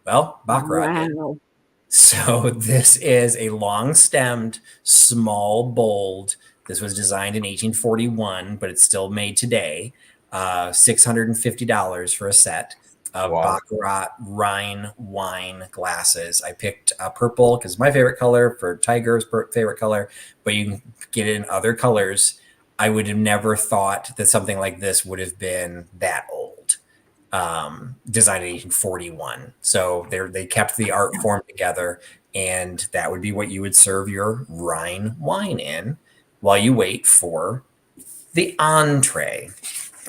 S1: Well, Baccarat.
S2: Wow.
S1: So this is a long-stemmed, small, bold. This was designed in 1841, but it's still made today. $650 for a set of Baccarat Rhine wine glasses. I picked purple because it's my favorite color, for Tiger's favorite color, but you can get it in other colors. I would have never thought that something like this would have been that old. Designed in 1841. So they kept the art form together, and that would be what you would serve your Rhine wine in while you wait for the entree.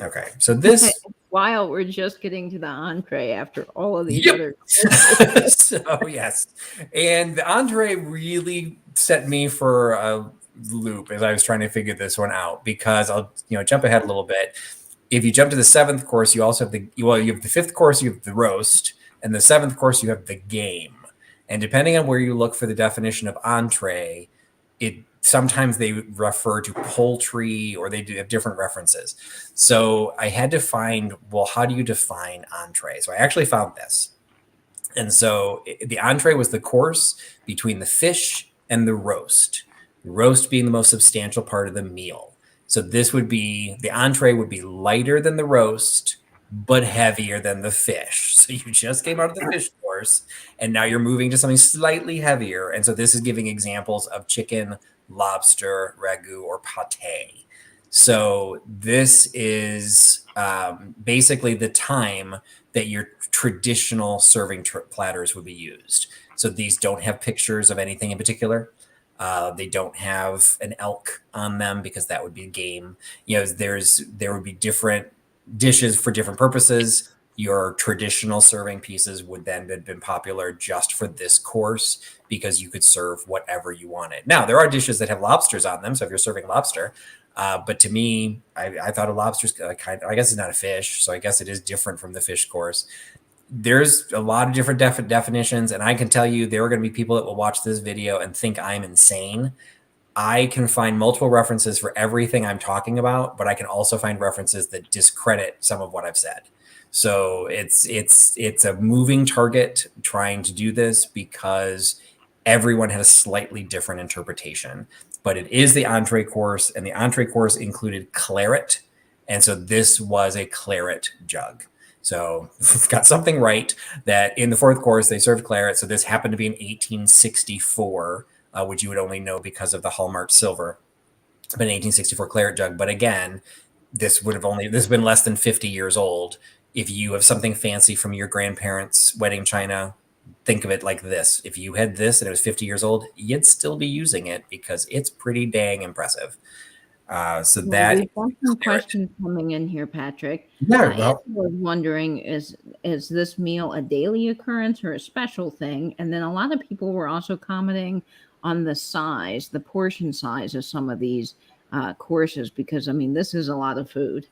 S1: Okay, so this...
S2: While we're just getting to the entree after all of these other...
S1: So, yes. And the entree really set me for a loop as I was trying to figure this one out, because I'll jump ahead a little bit. If you jump to the seventh course, you also have you have the fifth course, you have the roast, and the seventh course, you have the game. And depending on where you look for the definition of entree, sometimes they refer to poultry, or they do have different references. So I had to find, well, how do you define entree? So I actually found this. And so the entree was the course between the fish and the roast being the most substantial part of the meal. So the entree would be lighter than the roast, but heavier than the fish. So you just came out of the fish course, and now you're moving to something slightly heavier. And so this is giving examples of chicken, lobster, ragu, or pate. So this is basically the time that your traditional serving platters would be used. So these don't have pictures of anything in particular. They don't have an elk on them because that would be a game. There would be different dishes for different purposes. Your traditional serving pieces would then have been popular just for this course because you could serve whatever you wanted. Now, there are dishes that have lobsters on them. So if you're serving lobster, but to me, I thought a lobster's I guess it's not a fish. So I guess it is different from the fish course. There's a lot of different definitions, and I can tell you there are going to be people that will watch this video and think I'm insane. I can find multiple references for everything I'm talking about, but I can also find references that discredit some of what I've said. So it's a moving target trying to do this because everyone had a slightly different interpretation. But it is the entree course, and the entree course included claret, and so this was a claret jug. So we've got something right that in the fourth course, they served claret. So this happened to be in 1864, which you would only know because of the hallmarked silver, but an 1864 claret jug. But again, this has been less than 50 years old. If you have something fancy from your grandparents' wedding china, think of it like this. If you had this and it was 50 years old, you'd still be using it because it's pretty dang impressive. So that
S2: we've got some questions coming in here, Patrick.
S1: Yeah,
S2: I was wondering, is this meal a daily occurrence or a special thing? And then a lot of people were also commenting on the portion size of some of these courses, because I mean, this is a lot of food.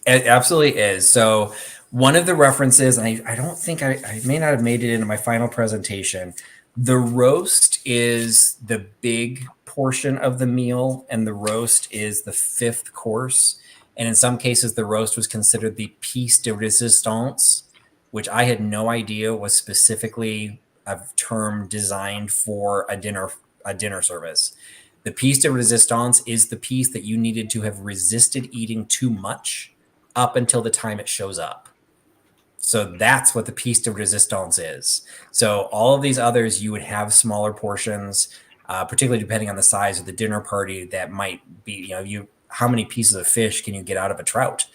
S1: It absolutely is. So one of the references, and I don't think I may not have made it into my final presentation. The roast is the big portion of the meal, and the roast is the fifth course. And in some cases, the roast was considered the piece de resistance, which I had no idea was specifically a term designed for a dinner service. The piece de resistance is the piece that you needed to have resisted eating too much up until the time it shows up. So that's what the piece de resistance is. So all of these others, you would have smaller portions, particularly depending on the size of the dinner party. That might be, how many pieces of fish can you get out of a trout?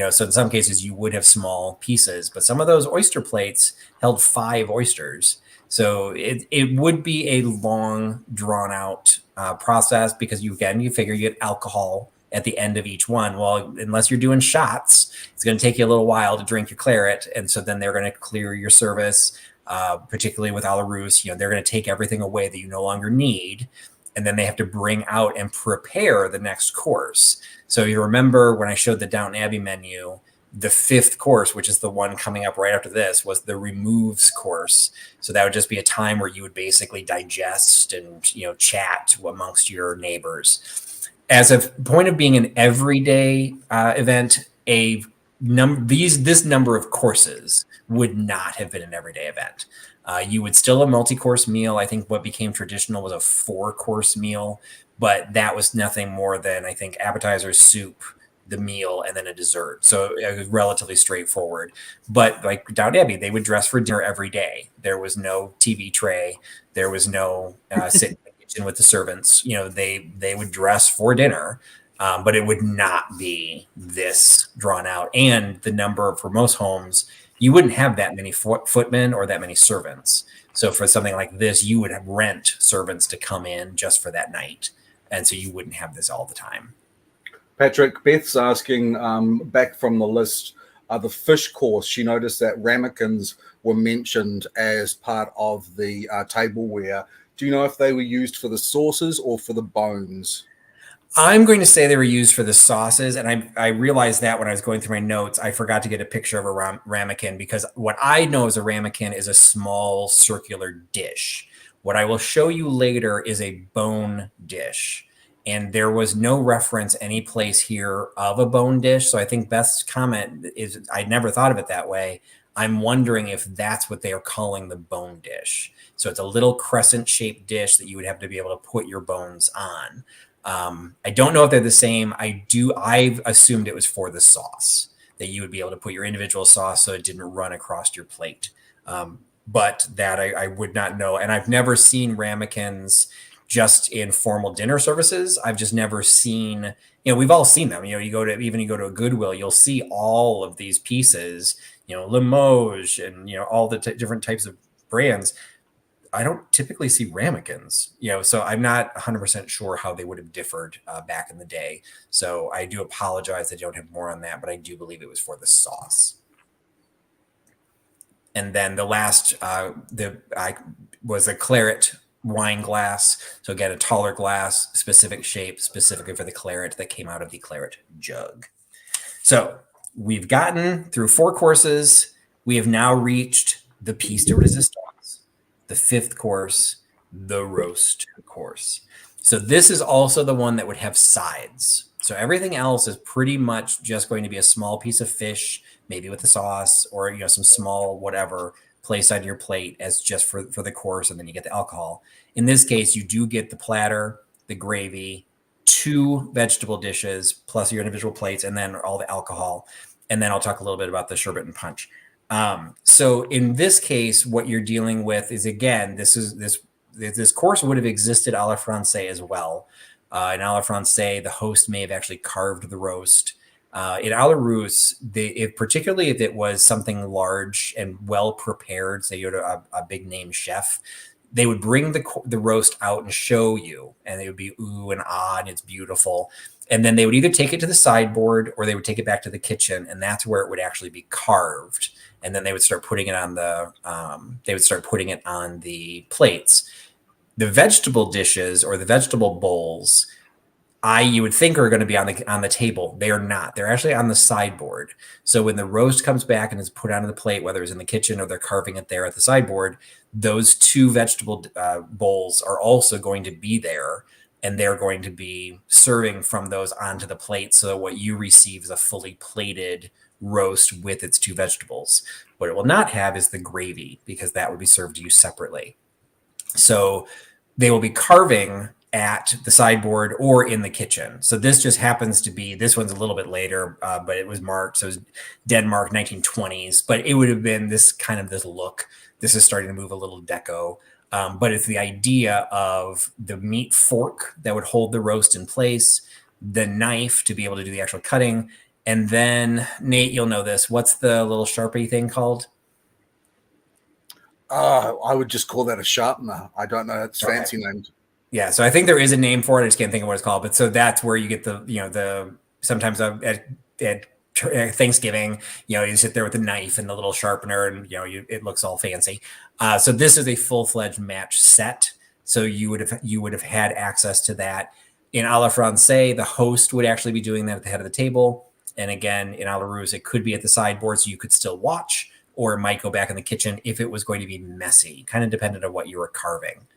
S1: So in some cases you would have small pieces, but some of those oyster plates held 5 oysters. So it would be a long, drawn out process, because you figure you get alcohol at the end of each one. Well, unless you're doing shots, it's going to take you a little while to drink your claret. And so then they're going to clear your service, particularly with a la russe. They're going to take everything away that you no longer need. And then they have to bring out and prepare the next course. So you remember when I showed the Downton Abbey menu, the 5th course, which is the one coming up right after this, was the removes course. So that would just be a time where you would basically digest and, chat amongst your neighbors. As a point of being an everyday event, this number of courses would not have been an everyday event. You would still a multi-course meal. I think what became traditional was a 4-course meal, but that was nothing more than, I think, appetizer, soup, the meal, and then a dessert. So it was relatively straightforward. But like Downton Abbey, they would dress for dinner every day. There was no TV tray. There was no sitting in the kitchen with the servants. They would dress for dinner, but it would not be this drawn out. And the number for most homes, you wouldn't have that many footmen or that many servants. So for something like this, you would have rent servants to come in just for that night. And so you wouldn't have this all the time.
S3: Patrick, Beth's asking, back from the list, the fish course. She noticed that ramekins were mentioned as part of the tableware. Do you know if they were used for the sauces or for the bones?
S1: I'm going to say they were used for the sauces, and I realized that when I was going through my notes, I forgot to get a picture of a ramekin, because what I know as a ramekin is a small circular dish. What I will show you later is a bone dish, and there was no reference any place here of a bone dish. So I think Beth's comment is, I never thought of it that way. I'm wondering if that's what they are calling the bone dish. So it's a little crescent-shaped dish that you would have to be able to put your bones on. I don't know if they're the same. I've assumed it was for the sauce, that you would be able to put your individual sauce so it didn't run across your plate. But that I would not know. And I've never seen ramekins just in formal dinner services. I've just never seen, we've all seen them. You go to a Goodwill, you'll see all of these pieces, Limoges and, all the different types of brands. I don't typically see ramekins, so I'm not 100% sure how they would have differed back in the day. So I do apologize that I don't have more on that, but I do believe it was for the sauce. And then the last, was a claret wine glass. So again, a taller glass, specific shape, specifically for the claret that came out of the claret jug. So we've gotten through 4 courses. We have now reached the piece de resistance, the 5th course, the roast course. So this is also the one that would have sides. So everything else is pretty much just going to be a small piece of fish, maybe with the sauce, or some small whatever placed on your plate as just for the course, and then you get the alcohol. In this case, you do get the platter, the gravy, 2 vegetable dishes plus your individual plates, and then all the alcohol. And then I'll talk a little bit about the sherbet and punch. So in this case, what you're dealing with is, again, this course would have existed a la Francaise as well. In a la Francaise, the host may have actually carved the roast. In a la russe, particularly if it was something large and well prepared, say you're a big name chef, they would bring the roast out and show you, and it would be ooh and ah, and it's beautiful. And then they would either take it to the sideboard or they would take it back to the kitchen, and that's where it would actually be carved. And then they would start putting it on the plates. The vegetable dishes or the vegetable bowls, you would think are going to be on the table. They are not. They're actually on the sideboard. So when the roast comes back and is put onto the plate, whether it's in the kitchen or they're carving it there at the sideboard, those 2 vegetable bowls are also going to be there, and they're going to be serving from those onto the plate. So what you receive is a fully plated roast with its 2 vegetables. What it will not have is the gravy, because that would be served to you separately. So they will be carving at the sideboard or in the kitchen. So this just happens to be, this one's a little bit later, but it was marked. So it was Denmark, 1920s, but it would have been this kind of this look. This is starting to move a little deco, but it's the idea of the meat fork that would hold the roast in place, the knife to be able to do the actual cutting. And then Nate, you'll know this. What's the little Sharpie thing called?
S3: I would just call that a sharpener. I don't know. It's fancy names. Yeah,
S1: so I think there is a name for it. I just can't think of what it's called. But so that's where you get the sometimes at Thanksgiving, you sit there with the knife and the little sharpener, and it looks all fancy. So this is a full-fledged match set. So you would have had access to that. In a la Francaise, the host would actually be doing that at the head of the table. And again, in a la Russe, it could be at the sideboard, so you could still watch, or it might go back in the kitchen if it was going to be messy. Kind of depended on what you were carving.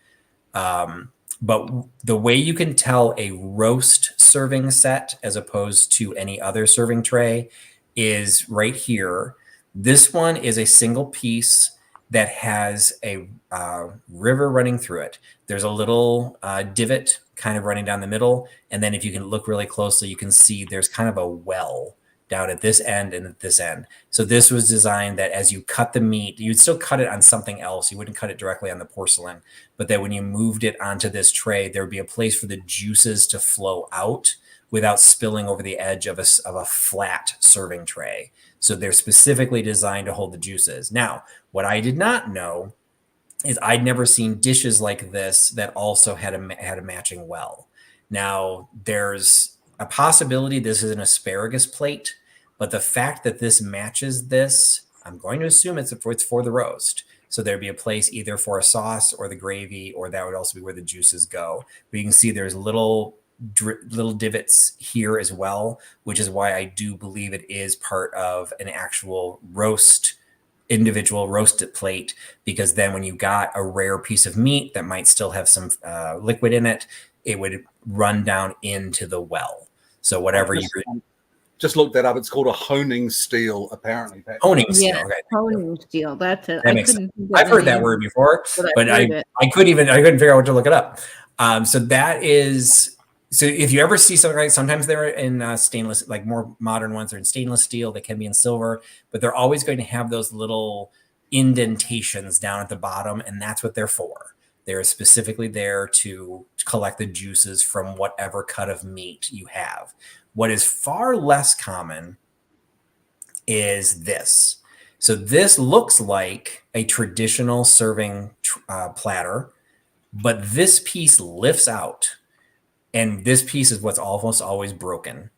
S1: But the way you can tell a roast serving set as opposed to any other serving tray is right here. This one is a single piece that has a river running through it. There's a little divot kind of running down the middle. And then if you can look really closely, you can see there's kind of a well down at this end and at this end. So this was designed that as you cut the meat, you'd still cut it on something else. You wouldn't cut it directly on the porcelain, but that when you moved it onto this tray, there would be a place for the juices to flow out without spilling over the edge of a flat serving tray. So they're specifically designed to hold the juices. Now, what I did not know is I'd never seen dishes like this that also had a matching well. Now, there's a possibility this is an asparagus plate, but the fact that this matches this, I'm going to assume it's for the roast. So there'd be a place either for a sauce or the gravy, or that would also be where the juices go. But you can see there's little divots here as well, which is why I do believe it is part of an actual individual roasted plate, because then when you got a rare piece of meat that might still have some liquid in it, it would run down into the well. So whatever you
S3: just look that up. It's called a honing steel, apparently.
S1: Honing steel.
S2: Yeah,
S1: okay.
S2: Honing steel. That's it.
S1: That makes sense. I've heard that word before, but I couldn't figure out what to look it up. So that is, so if you ever see something like, sometimes they're in stainless, like more modern ones are in stainless steel, they can be in silver, but they're always going to have those little indentations down at the bottom, and that's what they're for. They're specifically there to collect the juices from whatever cut of meat you have. What is far less common is this. So this looks like a traditional serving platter, but this piece lifts out, and this piece is what's almost always broken.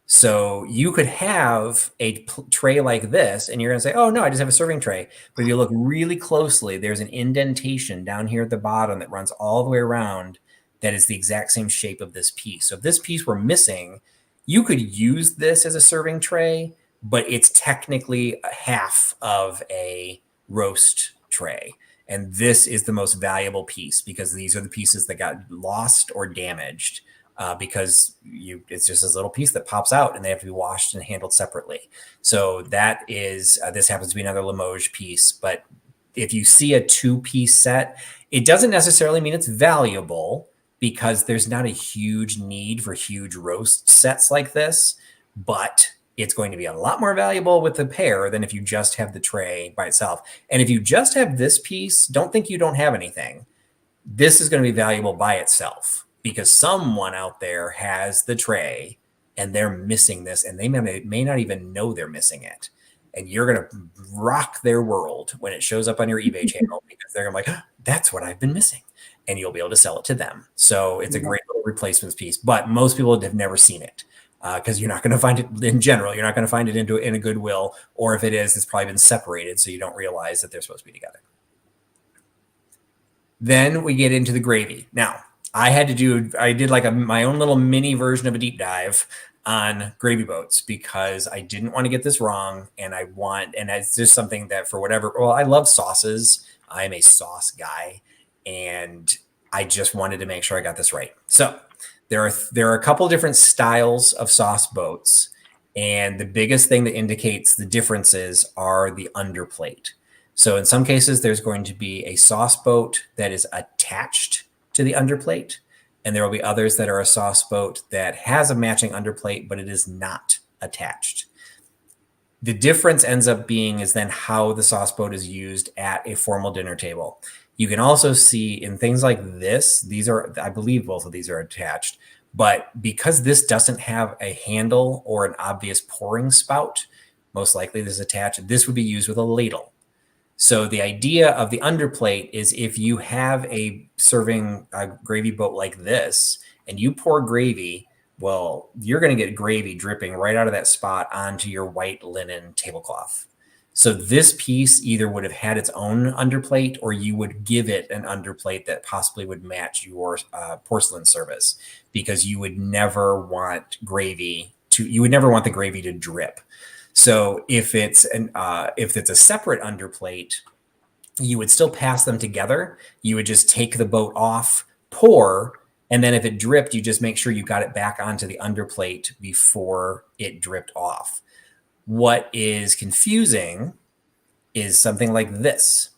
S1: So you could have a tray like this, and you're going to say, oh, no, I just have a serving tray. But if you look really closely, there's an indentation down here at the bottom that runs all the way around that is the exact same shape of this piece. So if this piece were missing, you could use this as a serving tray, but it's technically half of a roast tray. And this is the most valuable piece, because these are the pieces that got lost or damaged. Because it's just this little piece that pops out, and they have to be washed and handled separately. So that is, this happens to be another Limoges piece. But if you see a 2-piece set, it doesn't necessarily mean it's valuable, because there's not a huge need for huge roast sets like this, but it's going to be a lot more valuable with the pair than if you just have the tray by itself. And if you just have this piece, don't think you don't have anything. This is going to be valuable by itself, because someone out there has the tray and they're missing this, and they may not even know they're missing it. And you're going to rock their world when it shows up on your eBay channel, because they're going to be like, oh, that's what I've been missing. And you'll be able to sell it to them. So it's a great little replacements piece, but most people have never seen it, because you're not going to find it in general. You're not going to find it in a Goodwill, or if it is, it's probably been separated, so you don't realize that they're supposed to be together. Then we get into the gravy. Now, I did like my own little mini version of a deep dive on gravy boats because I didn't want to get this wrong. And it's just something that I love sauces. I'm a sauce guy and I just wanted to make sure I got this right. So there are a couple different styles of sauce boats. And the biggest thing that indicates the differences are the underplate. So in some cases, there's going to be a sauce boat that is attached to the underplate. And there will be others that are a sauce boat that has a matching underplate, but it is not attached. The difference ends up being is then how the sauce boat is used at a formal dinner table. You can also see in things like this, I believe both of these are attached, but because this doesn't have a handle or an obvious pouring spout, most likely this is attached, this would be used with a ladle. So the idea of the underplate is if you have a serving gravy boat like this and you pour gravy, well, you're going to get gravy dripping right out of that spot onto your white linen tablecloth. So this piece either would have had its own underplate or you would give it an underplate that possibly would match your porcelain service because you would never want the gravy to drip. So if it's a separate underplate, you would still pass them together. You would just take the boat off, pour, and then if it dripped, you just make sure you got it back onto the underplate before it dripped off. What is confusing is something like this.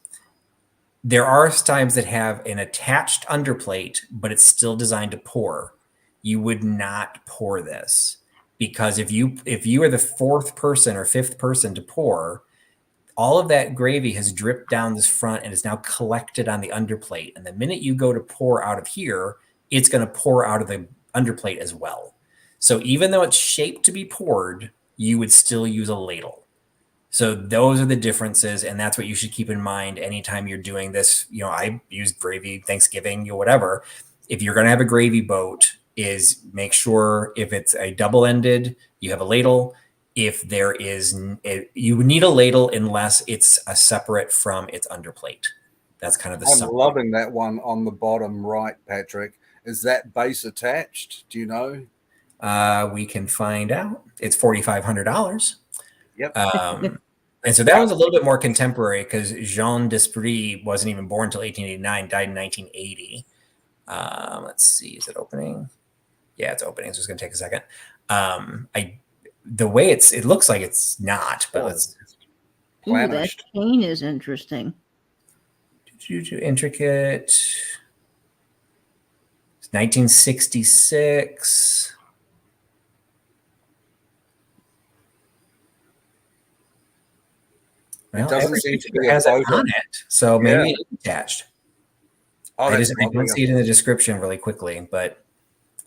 S1: There are times that have an attached underplate, but it's still designed to pour. You would not pour this. Because if you are the fourth person or fifth person to pour, all of that gravy has dripped down this front and is now collected on the underplate. And the minute you go to pour out of here, it's going to pour out of the underplate as well. So even though it's shaped to be poured, you would still use a ladle. So those are the differences. And that's what you should keep in mind anytime you're doing this. I use gravy, Thanksgiving, whatever. If you're going to have a gravy boat, is make sure if it's a double-ended, you have a ladle. If there is, you need a ladle unless it's a separate from its underplate. That's kind of the.
S3: I'm loving that one on the bottom right, Patrick. Is that base attached? Do you know?
S1: We can find out. It's $4,500.
S3: Yep.
S1: And so that was a little bit more contemporary because Jean d'Esprit wasn't even born until 1889, died in 1980. Let's see, is it opening? Yeah, it's opening. So it's going to take a second. The way it looks like it's not, but let's.
S2: Ooh, that cane is interesting.
S1: Intricate. It's 1966. Well,
S3: it doesn't seem to be
S1: has it on it, so maybe it's attached.
S3: Oh,
S1: I don't see it in the description really quickly, but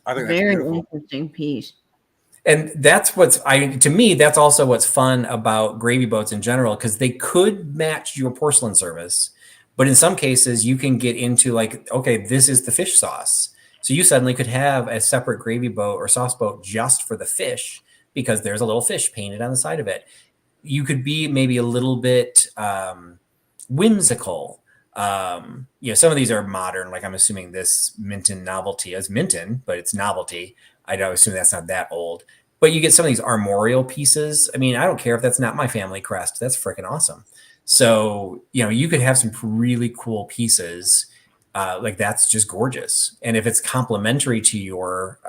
S3: I think that's
S2: very
S3: beautiful.
S2: interesting piece.
S1: And that's to me, that's also what's fun about gravy boats in general, because they could match your porcelain service, but in some cases you can get into like, okay, this is the fish sauce. So you suddenly could have a separate gravy boat or sauce boat just for the fish because there's a little fish painted on the side of it. You could be maybe a little bit whimsical. Some of these are modern, like I'm assuming this Minton novelty is Minton, but it's novelty. I don't assume that's not that old, but you get some of these armorial pieces. I mean, I don't care if that's not my family crest. That's freaking awesome. So, you could have some really cool pieces. Like that's just gorgeous. And if it's complementary to your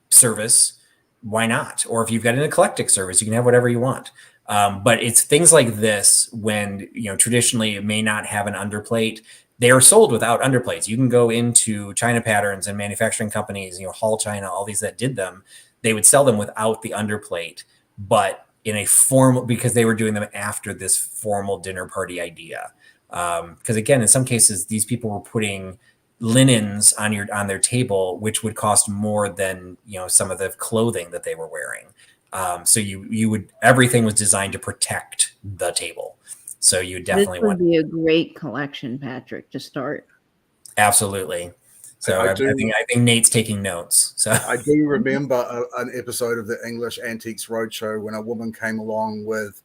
S1: service, why not? Or if you've got an eclectic service, you can have whatever you want. But it's things like this when, traditionally it may not have an underplate. They are sold without underplates. You can go into China Patterns and manufacturing companies, Hall China, all these that did them. They would sell them without the underplate, but in a formal, because they were doing them after this formal dinner party idea. Because again, in some cases, these people were putting linens on their table, which would cost more than some of the clothing that they were wearing. So everything was designed to protect the table. So you definitely
S2: want to be a great collection, Patrick, to start.
S1: Absolutely. So I think Nate's taking notes. So
S3: I do remember an episode of the English Antiques Roadshow when a woman came along with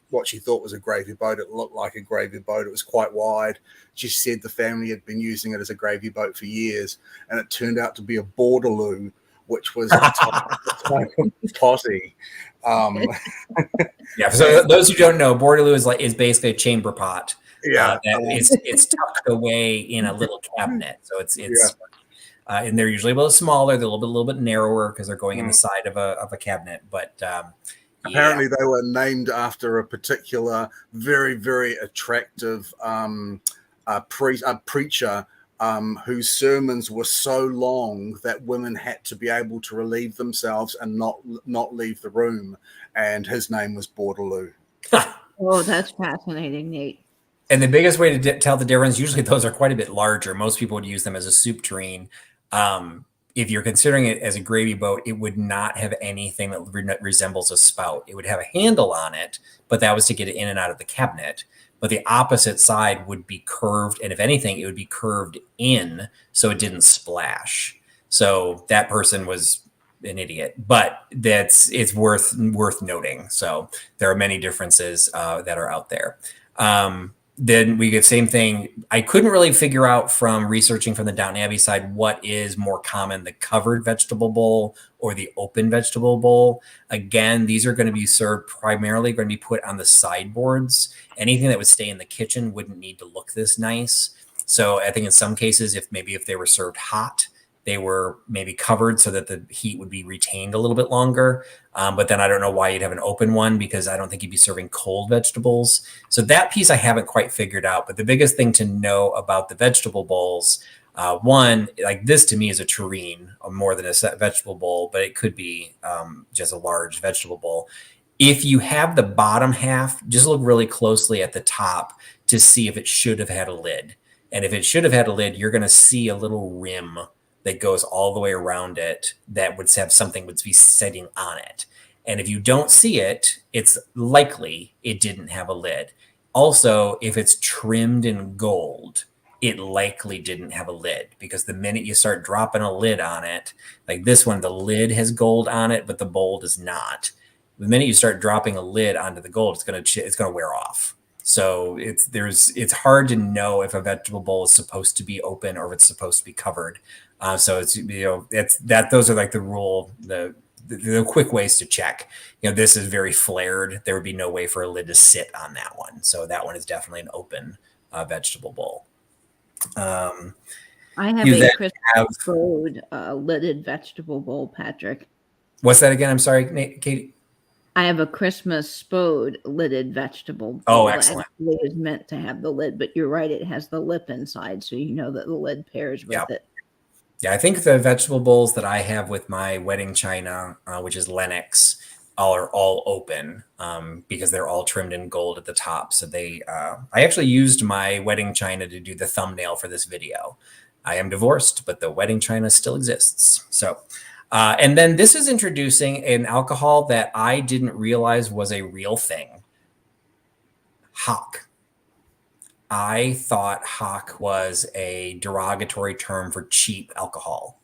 S3: what she thought was a gravy boat. It looked like a gravy boat. It was quite wide. She said the family had been using it as a gravy boat for years, and it turned out to be a bordeloo, which was a type of toddy.
S1: Yeah, so those who don't know, Bordaloo is basically a chamber pot.
S3: Yeah,
S1: it's tucked away in a little cabinet. So it's and they're usually a little smaller. They're a little bit narrower because they're going in the side of a cabinet. But
S3: apparently they were named after a particular very, very attractive preacher whose sermons were so long that women had to be able to relieve themselves and not leave the room. And his name was Bordaloo.
S2: Oh, that's fascinating, Nate.
S1: And the biggest way to tell the difference, usually those are quite a bit larger. Most people would use them as a soup tureen. If you're considering it as a gravy boat, it would not have anything that resembles a spout. It would have a handle on it, but that was to get it in and out of the cabinet. But the opposite side would be curved, and if anything, it would be curved in so it didn't splash. So that person was an idiot, but it's worth noting. So there are many differences that are out there. Then we get same thing. I couldn't really figure out from researching from the Downton Abbey side what is more common, the covered vegetable bowl or the open vegetable bowl. Again, these are going to be served primarily going to be put on the sideboards. Anything that would stay in the kitchen wouldn't need to look this nice. So I think in some cases, if they were served hot, they were maybe covered so that the heat would be retained a little bit longer. But then I don't know why you'd have an open one, because I don't think you'd be serving cold vegetables. So that piece I haven't quite figured out. But the biggest thing to know about the vegetable bowls, one, like this to me is a tureen, more than a set vegetable bowl, but it could be just a large vegetable bowl. If you have the bottom half, just look really closely at the top to see if it should have had a lid. And if it should have had a lid, you're going to see a little rim that goes all the way around it that would have something would be sitting on it. And if you don't see it, it's likely it didn't have a lid. Also, if it's trimmed in gold, it likely didn't have a lid, because the minute you start dropping a lid on it, like this one, the lid has gold on it, but the bowl does not. The minute you start dropping a lid onto the gold, it's going to wear off. So it's hard to know if a vegetable bowl is supposed to be open or if it's supposed to be covered. So it's, those are like the rule, the quick ways to check. This is very flared. There would be no way for a lid to sit on that one. So that one is definitely an open vegetable bowl.
S2: I have a Christmas Bode lidded vegetable bowl, Patrick.
S1: What's that again? I'm sorry, Katie.
S2: I have a Christmas Spode lidded vegetable bowl.
S1: Oh, excellent.
S2: It is meant to have the lid, but you're right. It has the lip inside, so you know that the lid pairs with it.
S1: Yeah, I think the vegetable bowls that I have with my wedding china, which is Lennox, are all open because they're all trimmed in gold at the top. So I actually used my wedding china to do the thumbnail for this video. I am divorced, but the wedding china still exists. So, and then this is introducing an alcohol that I didn't realize was a real thing. Hock. I thought hock was a derogatory term for cheap alcohol.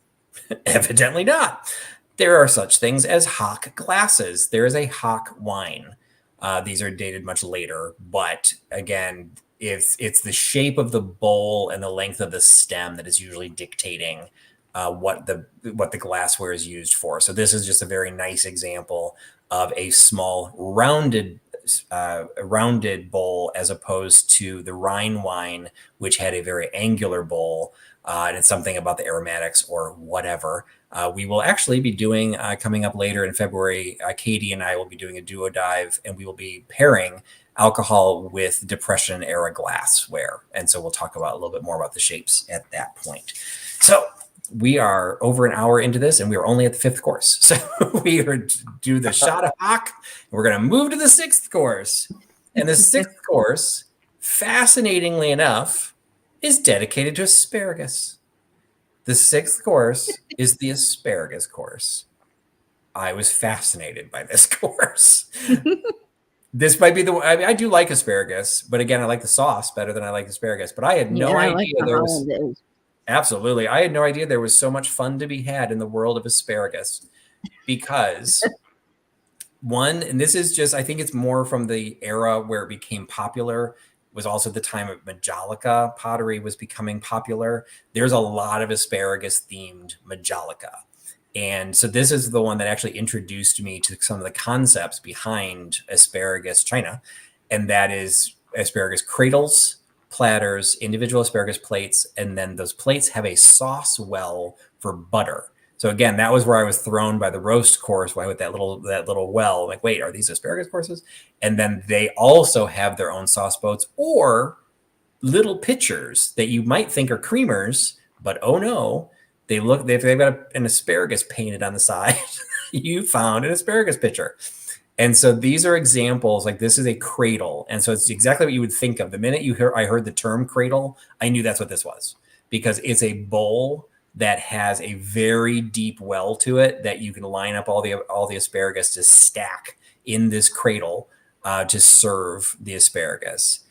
S1: Evidently not. There are such things as hock glasses. There is a hock wine. These are dated much later, but again, it's the shape of the bowl and the length of the stem that is usually dictating what the glassware is used for. So this is just a very nice example of a small rounded bowl, as opposed to the Rhine wine, which had a very angular bowl. And it's something about the aromatics or whatever. We will actually be doing coming up later in February. Katie and I will be doing a duo dive, and we will be pairing alcohol with Depression era glassware. And so we'll talk about a little bit more about the shapes at that point. So we are over an hour into this, and we are only at the fifth course. So we are do the shot of hock, and we're going to move to the sixth course. And the sixth course, fascinatingly enough, is dedicated to asparagus. The sixth course is the asparagus course. I was fascinated by this course. This might be I do like asparagus, but again, I like the sauce better than I like asparagus. But I had no idea there was. Absolutely. I had no idea there was so much fun to be had in the world of asparagus, because One, and this is just, I think it's more from the era where it became popular, was also the time of Majolica pottery was becoming popular. There's a lot of asparagus themed Majolica. And so this is the one that actually introduced me to some of the concepts behind asparagus china. And that is asparagus cradles, platters, individual asparagus plates, and then those plates have a sauce well for butter. So again, that was where I was thrown by the roast course with that little well. Like, wait, are these asparagus courses? And then they also have their own sauce boats or little pitchers that you might think are creamers, but oh no, they've got an asparagus painted on the side. You found an asparagus pitcher. And so these are examples, like this is a cradle. And so it's exactly what you would think of. The minute I heard the term cradle, I knew that's what this was, because it's a bowl that has a very deep well to it that you can line up all the asparagus to stack in this cradle to serve the asparagus.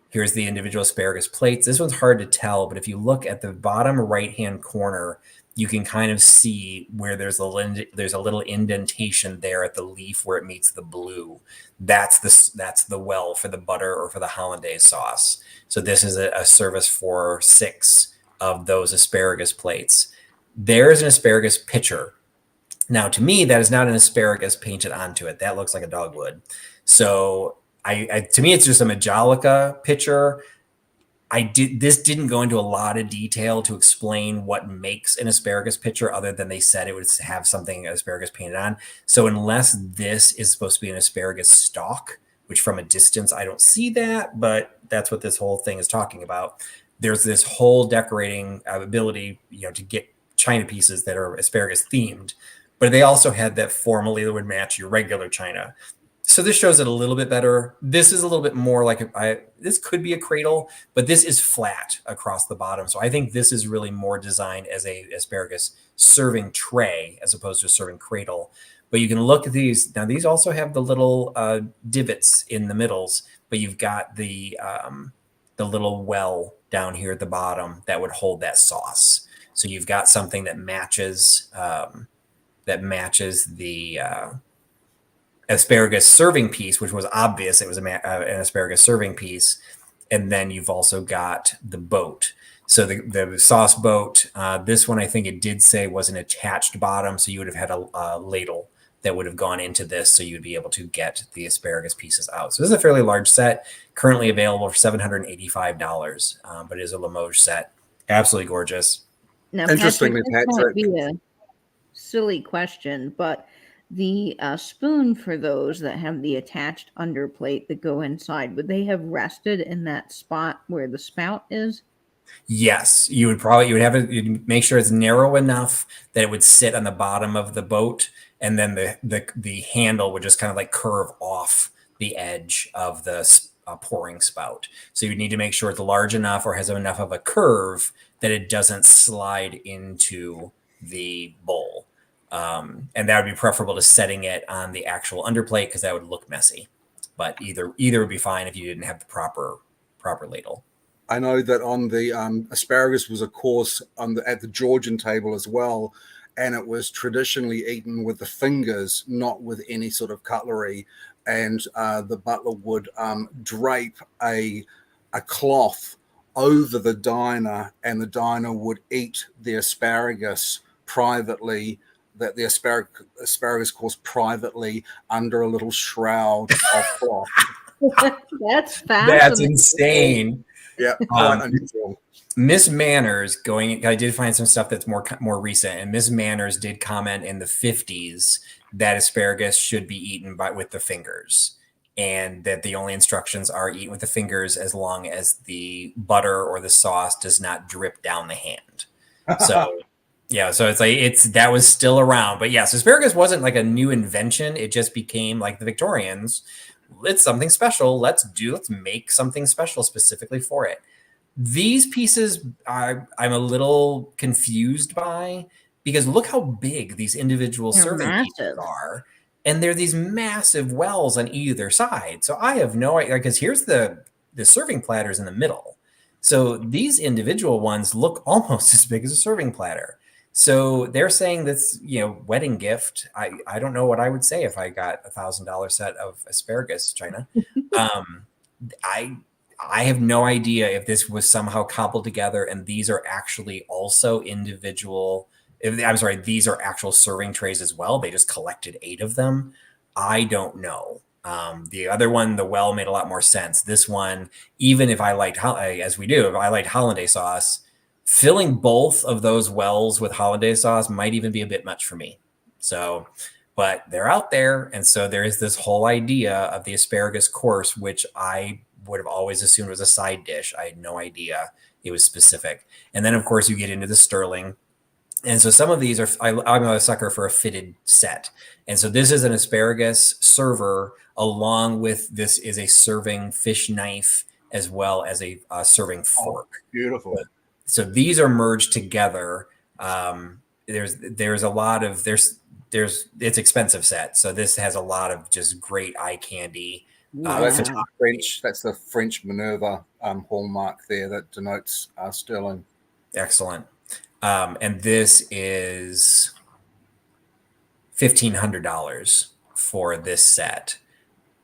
S1: Here's the individual asparagus plates. This one's hard to tell, but if you look at the bottom right-hand corner, you can kind of see where there's a little indentation there at the leaf where it meets the blue. That's the well for the butter or for the hollandaise sauce. So this is a service for 6 of those asparagus plates. There's an asparagus pitcher. Now, to me, that is not an asparagus painted onto it. That looks like a dogwood. So to me, it's just a Majolica pitcher. This didn't go into a lot of detail to explain what makes an asparagus pitcher, other than they said it would have something asparagus painted on. So unless this is supposed to be an asparagus stalk, which from a distance I don't see that, but that's what this whole thing is talking about. There's this whole decorating ability, to get china pieces that are asparagus themed, but they also had that formally that would match your regular china. So this shows it a little bit better. This is a little bit more like this could be a cradle, but this is flat across the bottom. So I think this is really more designed as a asparagus serving tray as opposed to a serving cradle. But you can look at these. Now these also have the little divots in the middles, but you've got the little well down here at the bottom that would hold that sauce. So you've got something that matches the asparagus serving piece, which was obvious. It was an asparagus serving piece. And then you've also got the boat. So the sauce boat, this one, I think it did say was an attached bottom. So you would have had a ladle that would have gone into this. So you'd be able to get the asparagus pieces out. So this is a fairly large set, currently available for $785, but it is a Limoges set. Absolutely gorgeous.
S2: Now,
S3: Interestingly,
S2: Patrick, this might be a silly question, but the spoon for those that have the attached underplate that go inside, would they have rested in that spot where the spout is?
S1: Yes, you would have to make sure it's narrow enough that it would sit on the bottom of the boat, and then the handle would just kind of like curve off the edge of the pouring spout. So you need to make sure it's large enough or has enough of a curve that it doesn't slide into the bowl. And that would be preferable to setting it on the actual underplate, because that would look messy. But either would be fine if you didn't have the proper ladle.
S3: I know that on the asparagus was a course at the Georgian table as well, and it was traditionally eaten with the fingers, not with any sort of cutlery. And the butler would drape a cloth over the diner, and the diner would eat the asparagus privately, that the asparagus course privately under a little shroud of cloth.
S2: That's fascinating.
S1: That's insane.
S3: Yeah, quite unusual.
S1: Miss Manners I did find some stuff that's more recent, and Miss Manners did comment in the 50s that asparagus should be eaten with the fingers, and that the only instructions are eat with the fingers as long as the butter or the sauce does not drip down the hand. So yeah, so it's like that was still around. But yes, asparagus wasn't like a new invention. It just became like the Victorians. It's something special. Let's make something special specifically for it. These pieces I'm a little confused by, because look how big these individual serving pieces are. And they're these massive wells on either side. So I have no idea, because here's the serving platters in the middle. So these individual ones look almost as big as a serving platter. So they're saying this, wedding gift. I don't know what I would say if I got $1,000 set of asparagus, China. Um, I I have no idea if this was somehow cobbled together and these are actually also individual. I'm sorry, these are actual serving trays as well. They just collected 8 of them. I don't know. The other one, the well, made a lot more sense. This one, even if I liked, as we do, if I liked hollandaise sauce, filling both of those wells with hollandaise sauce might even be a bit much for me. So, but they're out there. And so there is this whole idea of the asparagus course, which I would have always assumed was a side dish. I had no idea it was specific. And then, of course, you get into the sterling. And so some of these are, I'm a sucker for a fitted set. And so this is an asparagus server, along with this is a serving fish knife, as well as a serving fork.
S3: Beautiful.
S1: So these are merged together. There's a lot of, it's expensive set. So this has a lot of just great eye candy.
S3: That's French. That's the French Minerva hallmark there that denotes sterling.
S1: Excellent. And this is $1,500 for this set.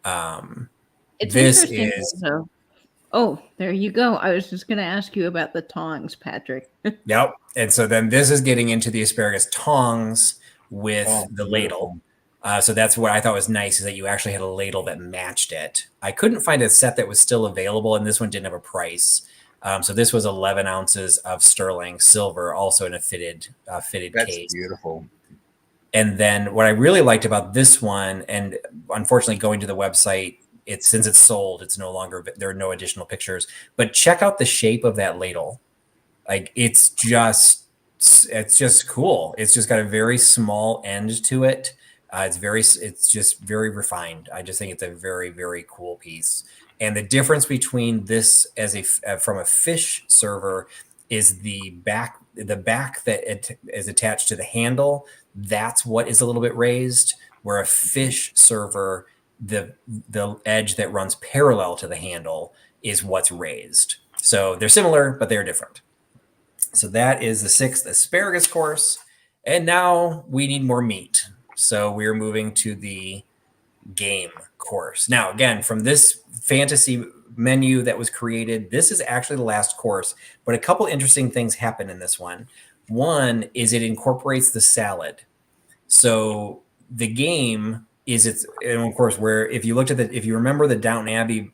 S2: It's
S1: this
S2: interesting.
S1: is
S2: Also. Oh, there you go. I was just going to ask you about the tongs, Patrick.
S1: Yep. And so then this is getting into the asparagus tongs with the ladle. So that's what I thought was nice, is that you actually had a ladle that matched it. I couldn't find a set that was still available, and this one didn't have a price. So this was 11 ounces of sterling silver, also in a fitted
S3: That's
S1: case.
S3: Beautiful.
S1: And then what I really liked about this one, and unfortunately going to the website, since it's sold, it's no longer, there are no additional pictures, but check out the shape of that ladle. Like it's just cool. It's just got a very small end to it. It's just very refined. I just think it's a very, very cool piece. And the difference between this as from a fish server is the back that it is attached to the handle. That's what is a little bit raised, where a fish server, the edge that runs parallel to the handle is what's raised. So they're similar, but they're different. So that is the 6th asparagus course. And now we need more meat. So we're moving to the game course. Now, again, from this fantasy menu that was created, this is actually the last course, but a couple interesting things happen in this one. One is it incorporates the salad. So the game is and of course, where if you remember the Downton Abbey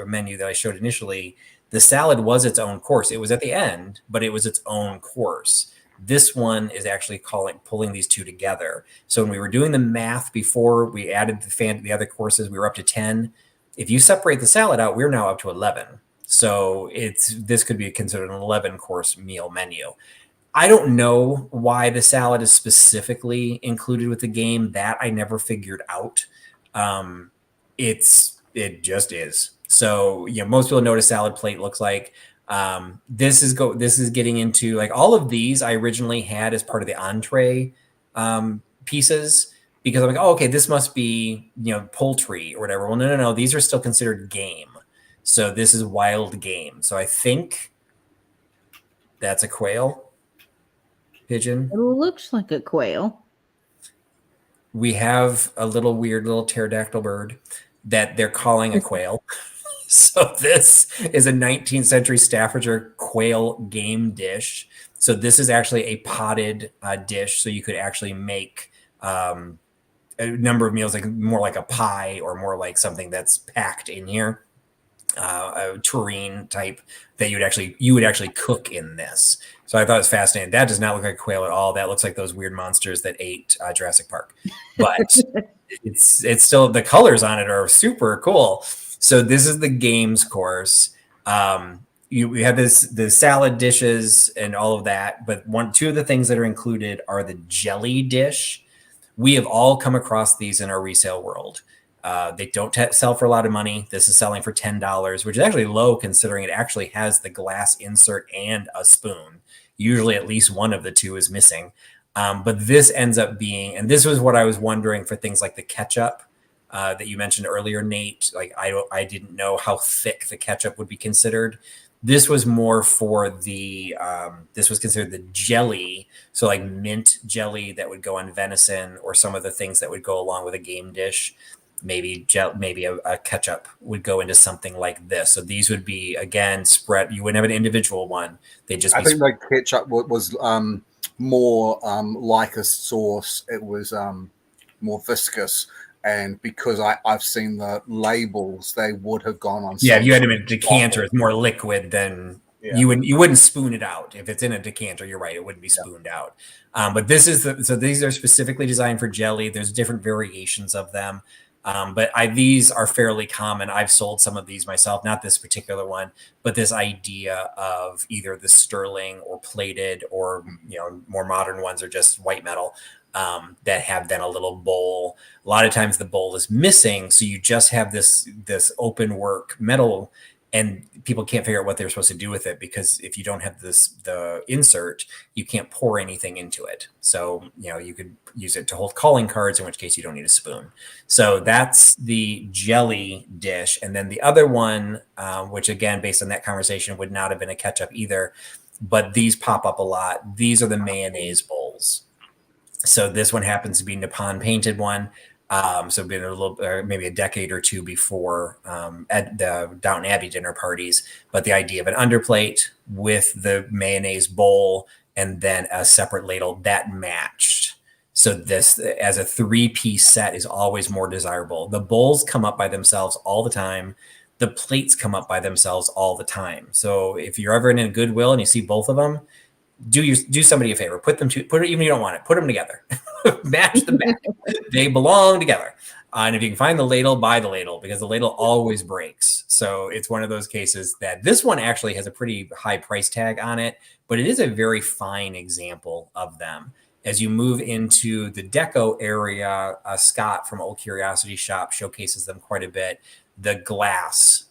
S1: menu that I showed initially, the salad was its own course. It was at the end, but it was its own course. This one is actually pulling these two together. So when we were doing the math before we added the other courses, we were up to 10. If you separate the salad out, we're now up to 11. So this could be considered an 11-course meal menu. I don't know why the salad is specifically included with the game. That I never figured out. It just is. So most people know what a salad plate looks like. This is getting into, like, all of these I originally had as part of the entree pieces, because I'm like, oh, okay, this must be poultry or whatever. Well, no, these are still considered game. So this is wild game. So I think that's a quail. Pigeon.
S2: It looks like a quail.
S1: We have a weird little pterodactyl bird that they're calling a quail. So this is a 19th century Staffordshire quail game dish. So this is actually a potted dish. So you could actually make a number of meals, like more like a pie or more like something that's packed in here. A tureen type that you would actually cook in this. So I thought it was fascinating. That does not look like a quail at all. That looks like those weird monsters that ate Jurassic Park. But it's still, the colors on it are super cool. So this is the games course. We have the salad dishes and all of that, but two of the things that are included are the jelly dish. We have all come across these in our resale world. They don't sell for a lot of money. This is selling for $10, which is actually low considering it actually has the glass insert and a spoon. Usually at least one of the two is missing. But this ends up being, and this was what I was wondering for things like the ketchup that you mentioned earlier, Nate. Like I didn't know how thick the ketchup would be considered. This was more for the, this was considered the jelly. So like mint jelly that would go on venison, or some of the things that would go along with a game dish. Maybe a ketchup would go into something like this. So these would be, again, spread. You wouldn't have an individual one. They'd just
S3: I
S1: be
S3: think like ketchup was more like a sauce. It was more viscous, and because I've seen the labels, they would have gone on.
S1: Yeah, if you had them in a decanter, it's more liquid than you wouldn't spoon it out. If it's in a decanter, you're right, it wouldn't be spooned out. But this is so these are specifically designed for jelly. There's different variations of them. But these are fairly common. I've sold some of these myself, not this particular one, but this idea of either the sterling or plated, or more modern ones are just white metal, that have then a little bowl. A lot of times the bowl is missing, so you just have this open work metal, and people can't figure out what they're supposed to do with it, because if you don't have the insert, you can't pour anything into it. So you could use it to hold calling cards, in which case you don't need a spoon. So that's the jelly dish. And then the other one, which again, based on that conversation, would not have been a ketchup either, but these pop up a lot. These are the mayonnaise bowls. So this one happens to be Nippon painted one. So been a little, maybe a decade or two before at the Downton Abbey dinner parties. But the idea of an underplate with the mayonnaise bowl and then a separate ladle that matched. So this, as a 3-piece set, is always more desirable. The bowls come up by themselves all the time. The plates come up by themselves all the time. So if you're ever in a Goodwill and you see both of them, do somebody a favor. Even if you don't want it, put them together. Match the back. They belong together. And if you can find the ladle, buy the ladle, because the ladle always breaks. So it's one of those cases that this one actually has a pretty high price tag on it, but it is a very fine example of them. As you move into the deco area, Scott from Old Curiosity Shop showcases them quite a bit. The glass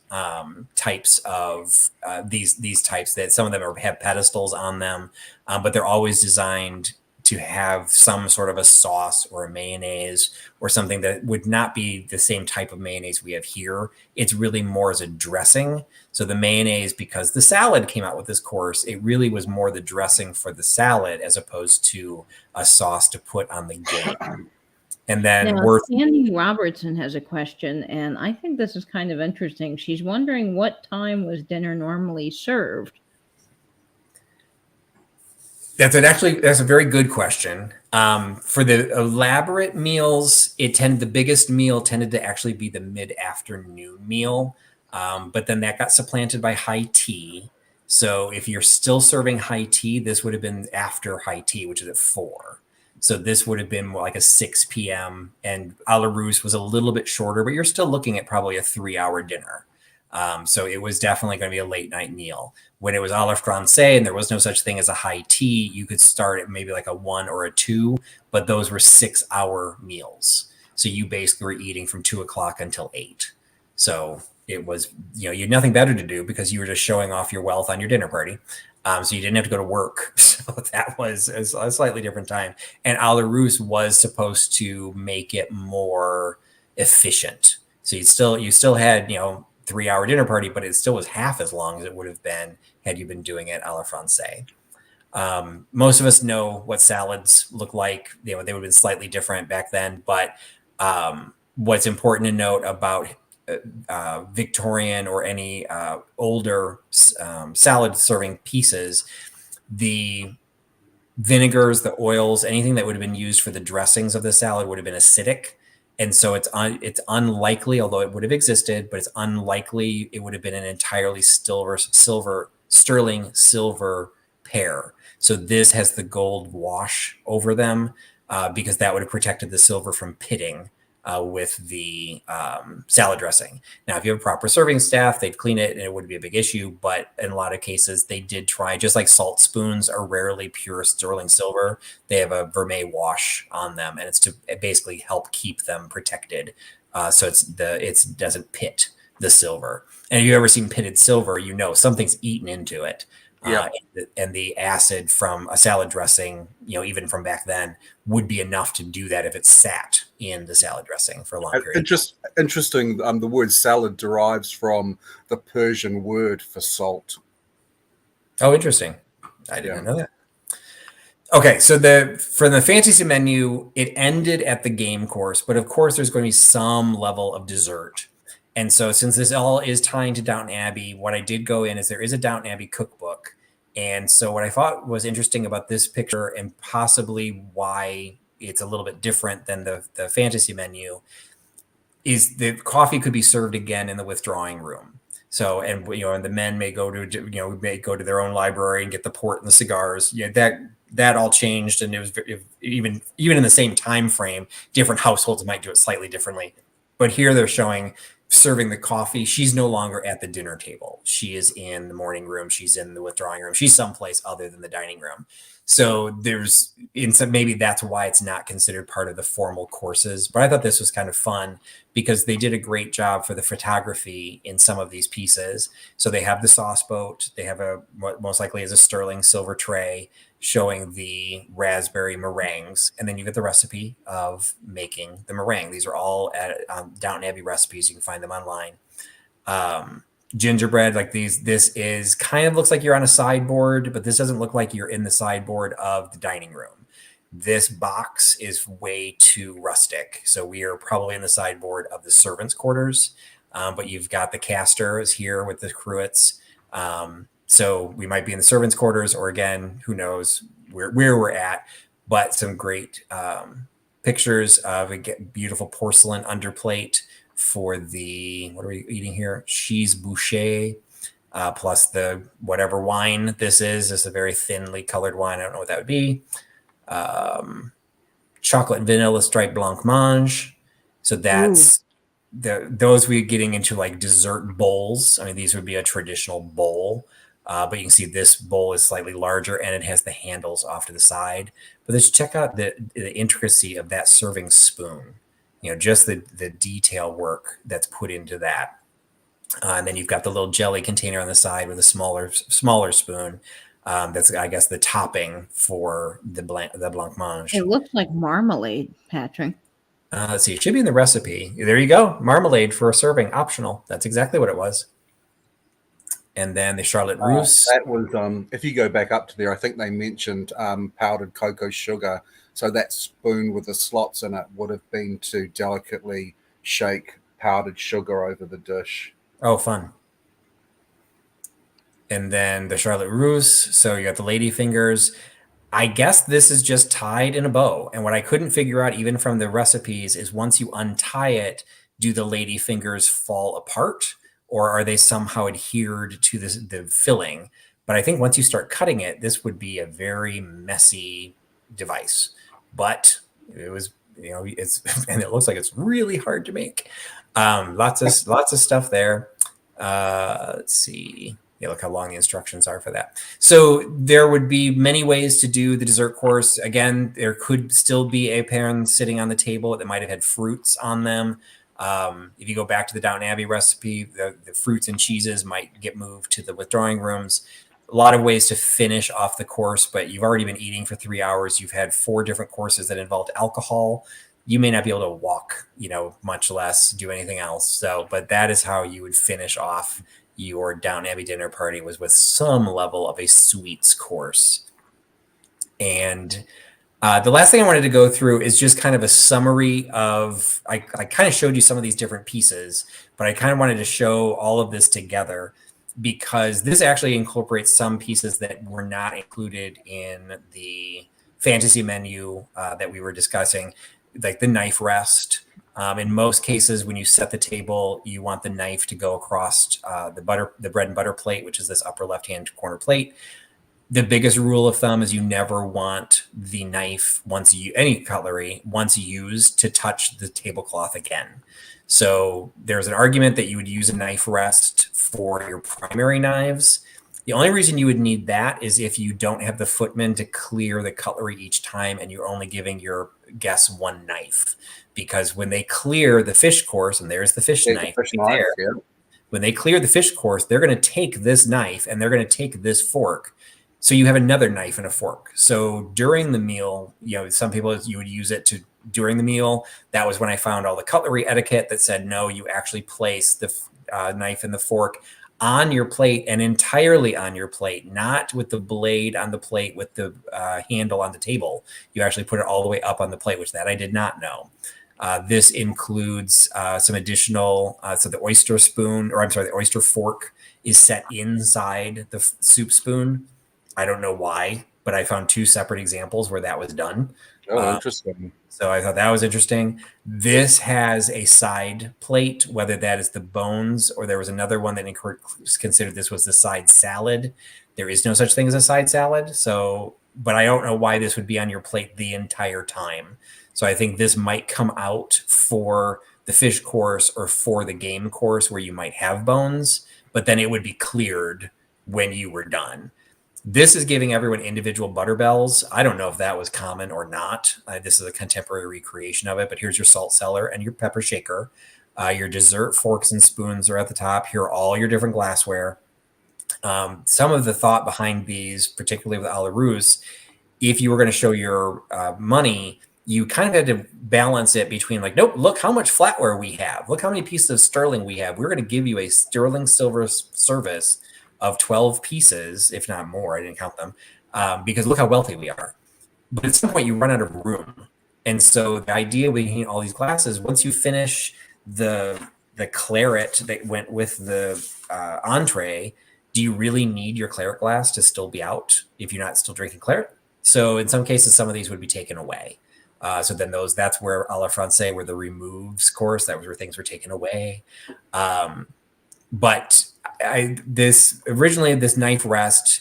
S1: types of these types, that some of them have pedestals on them, but they're always designed to have some sort of a sauce or a mayonnaise or something that would not be the same type of mayonnaise we have here. It's really more as a dressing. So the mayonnaise, because the salad came out with this course, it really was more the dressing for the salad as opposed to a sauce to put on the game. And then
S2: Sandy Robertson has a question, and I think this is kind of interesting. She's wondering, what time was dinner normally served?
S1: That's a very good question. For the elaborate meals, the biggest meal tended to actually be the mid-afternoon meal. But then that got supplanted by high tea. So if you're still serving high tea, this would have been after high tea, which is at 4. So this would have been more like a 6 p.m. And a la russe was a little bit shorter, but you're still looking at probably a 3-hour dinner. So it was definitely going to be a late night meal. When it was à la Francaise and there was no such thing as a high tea, you could start at maybe like a 1 or a 2, but those were 6-hour meals. So you basically were eating from 2 o'clock until 8. So it was, you had nothing better to do because you were just showing off your wealth on your dinner party. So you didn't have to go to work. So that was a slightly different time. And à la russe was supposed to make it more efficient. So you still had, 3-hour dinner party, but it still was half as long as it would have been had you been doing it à la Francaise. Most of us know what salads look like. They would have been slightly different back then. But what's important to note about Victorian or any older salad serving pieces, the vinegars, the oils, anything that would have been used for the dressings of the salad would have been acidic. And so it's unlikely, although it would have existed, but it's unlikely it would have been an entirely sterling silver pair. So this has the gold wash over them because that would have protected the silver from pitting with the salad dressing. Now, if you have a proper serving staff, they'd clean it and it wouldn't be a big issue. But in a lot of cases, they did try, just like salt spoons are rarely pure sterling silver. They have a vermeil wash on them, and it's to basically help keep them protected. So it doesn't pit the silver. And if you've ever seen pitted silver, something's eaten into it. Yeah. And the acid from a salad dressing, even from back then, would be enough to do that if it sat in the salad dressing for a long period.
S3: Just interesting. The word salad derives from the Persian word for salt.
S1: Oh, interesting. I
S3: Yeah.
S1: didn't know that. Okay, so for the fantasy menu, it ended at the game course, but of course there's going to be some level of dessert. And so since this all is tying to Downton Abbey, what I did go in is there is a Downton Abbey cookbook. And so what I thought was interesting about this picture and possibly why it's a little bit different than the fantasy menu is the coffee could be served again in the withdrawing room. So, and and the men may go to may go to their own library and get the port and the cigars. That all changed, and it was even in the same time frame, different households might do it slightly differently. But here they're showing serving the coffee. She's no longer at the dinner table. She is in the morning room. She's in the withdrawing room. She's someplace other than the dining room. So maybe that's why it's not considered part of the formal courses. But I thought this was kind of fun because they did a great job for the photography in some of these pieces. So they have the sauce boat. They have what most likely is a sterling silver tray showing the raspberry meringues. And then you get the recipe of making the meringue. These are all at Downton Abbey recipes. You can find them online. Gingerbread like this is kind of looks like you're on a sideboard, but this doesn't look like you're in the sideboard of the dining room. This box is way too rustic, so we are probably in the sideboard of the servants' quarters. But you've got the casters here with the cruets, so we might be in the servants' quarters, or again, who knows where we're at. But some great pictures of a beautiful porcelain underplate for the, what are we eating here? Cheese boucher, plus the whatever wine this is. This is a very thinly colored wine. I don't know what that would be. Chocolate and vanilla striped blancmange. So that's those we're getting into like dessert bowls. I mean, these would be a traditional bowl. But you can see this bowl is slightly larger and it has the handles off to the side. But just check out the intricacy of that serving spoon. Just the detail work that's put into that. And then you've got the little jelly container on the side with a smaller spoon. That's, I guess, the topping for the blancmange.
S2: It looks like marmalade, Patrick.
S1: Let's see. It should be in the recipe. There you go. Marmalade for a serving, optional. That's exactly what it was. And then the Charlotte Russe.
S3: That was, if you go back up to there, I think they mentioned powdered cocoa sugar. So that spoon with the slots in it would have been to delicately shake powdered sugar over the dish.
S1: Oh, fun. And then the Charlotte Russe. So you got the lady fingers. I guess this is just tied in a bow. And what I couldn't figure out even from the recipes is once you untie it, do the lady fingers fall apart or are they somehow adhered to the filling? But I think once you start cutting it, this would be a very messy device. But it was, it's, and it looks like it's really hard to make. Lots of stuff there. Let's see. Yeah, look how long the instructions are for that. So there would be many ways to do the dessert course. Again, there could still be Aperon sitting on the table that might have had fruits on them. If you go back to the Downton Abbey recipe, the fruits and cheeses might get moved to the withdrawing rooms. A lot of ways to finish off the course, but you've already been eating for 3 hours. You've had 4 different courses that involved alcohol. You may not be able to walk, much less do anything else. So, but that is how you would finish off your Downton Abbey dinner party, was with some level of a sweets course. And the last thing I wanted to go through is just kind of a summary of, I kind of showed you some of these different pieces, but I kind of wanted to show all of this together because this actually incorporates some pieces that were not included in the fantasy menu that we were discussing, like the knife rest. In most cases, when you set the table, you want the knife to go across the bread and butter plate, which is this upper left-hand corner plate. The biggest rule of thumb is you never want the knife, any cutlery, once used, to touch the tablecloth again. So there's an argument that you would use a knife rest for your primary knives. The only reason you would need that is if you don't have the footman to clear the cutlery each time and you're only giving your guests one knife. Because when they clear the fish course, and there's the fish knife there, yeah. When they clear the fish course, they're going to take this knife and they're going to take this fork. So you have another knife and a fork. So during the meal, some people, you would use it during the meal. That was when I found all the cutlery etiquette that said, no, you actually place the knife and the fork on your plate and entirely on your plate, not with the blade on the plate with the handle on the table. You actually put it all the way up on the plate, which that I did not know. This includes some additional, so the oyster spoon, or I'm sorry, the oyster fork is set inside the soup spoon. I don't know why, but I found 2 separate examples where that was done.
S3: Oh, interesting.
S1: So I thought that was interesting. This has a side plate, whether that is the bones or there was another one that considered this was the side salad. There is no such thing as a side salad. So, but I don't know why this would be on your plate the entire time. So I think this might come out for the fish course or for the game course where you might have bones, but then it would be cleared when you were done. This is giving everyone individual butter bells. I don't know if that was common or not. This is a contemporary recreation of it, but here's your salt cellar and your pepper shaker. Your dessert forks and spoons are at the top. Here are all your different glassware. Some of the thought behind these, particularly with a la russe, if you were going to show your money, you kind of had to balance it between like, nope, look how much flatware we have. Look how many pieces of sterling we have. We're going to give you a sterling silver service of 12 pieces, if not more. I didn't count them, because look how wealthy we are. But at some point you run out of room. And so the idea behind all these glasses, once you finish the claret that went with the entree, do you really need your claret glass to still be out if you're not still drinking claret? So in some cases, some of these would be taken away. So then that's where a la Francaise, where the removes course, that was where things were taken away. But this knife rest,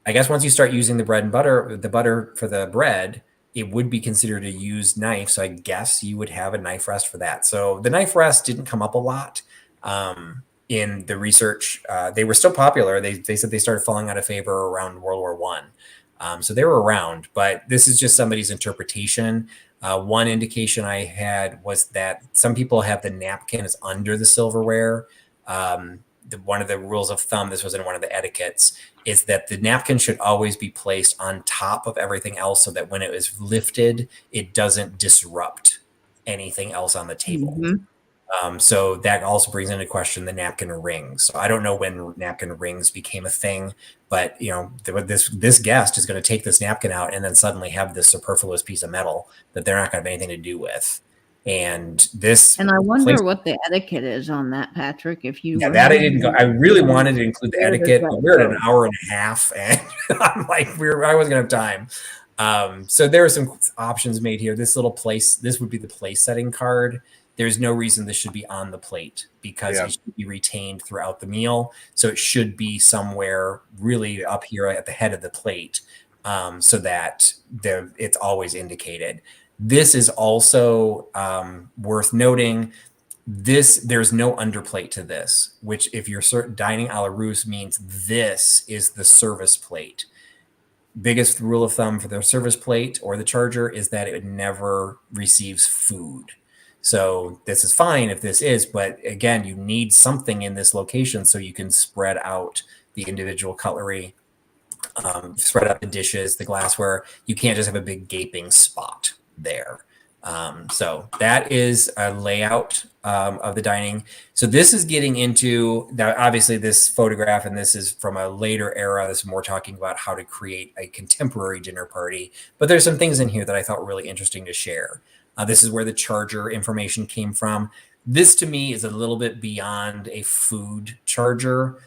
S1: I guess once you start using the butter for the bread, it would be considered a used knife. So I guess you would have a knife rest for that. So the knife rest didn't come up a lot in the research. They were still popular. They said they started falling out of favor around World War I. So they were around, but this is just somebody's interpretation. One indication I had was that some people have the napkin is under the silverware. One of the rules of thumb, this was in one of the etiquettes, is that the napkin should always be placed on top of everything else so that when it is lifted, it doesn't disrupt anything else on the table. Mm-hmm. So that also brings into question the napkin rings. So I don't know when napkin rings became a thing, but this guest is going to take this napkin out and then suddenly have this superfluous piece of metal that they're not going to have anything to do with. And I
S2: wonder what the etiquette is on that, Patrick. If you
S1: that I didn't go. I really wanted to include the etiquette, but we're at an hour and a half, and I'm like, I wasn't gonna have time. So there are some options made here. This little place, this would be the place setting card. There's no reason this should be on the plate because it should be retained throughout the meal. So it should be somewhere really up here at the head of the plate, so that it's always indicated. This is also worth noting. There's no underplate to this, which if you're dining a la russe means this is the service plate. Biggest rule of thumb for the service plate or the charger is that it never receives food. So this is fine if this is, but again, you need something in this location so you can spread out the individual cutlery, spread out the dishes, the glassware. You can't just have a big gaping spot there. So that is a layout of the dining. So this is getting into now, obviously this photograph, and this is from a later era. This is more talking about how to create a contemporary dinner party, but there's some things in here that I thought were really interesting to share. This is where the charger information came from. This to me is a little bit beyond a food charger.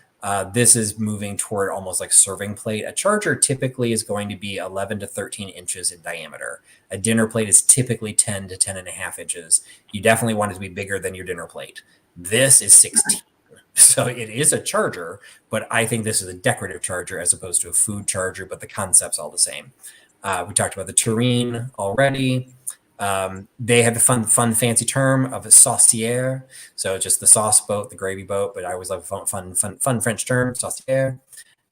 S1: This is moving toward almost like serving plate. A charger typically is going to be 11 to 13 inches in diameter. A dinner plate is typically 10 to 10 and a half inches. You definitely want it to be bigger than your dinner plate. This is 16. So it is a charger, but I think this is a decorative charger as opposed to a food charger, but the concept's all the same. We talked about the tureen already. They have the fun fancy term of a saucière. So just the sauce boat, the gravy boat, but I always love a fun French term, saucière.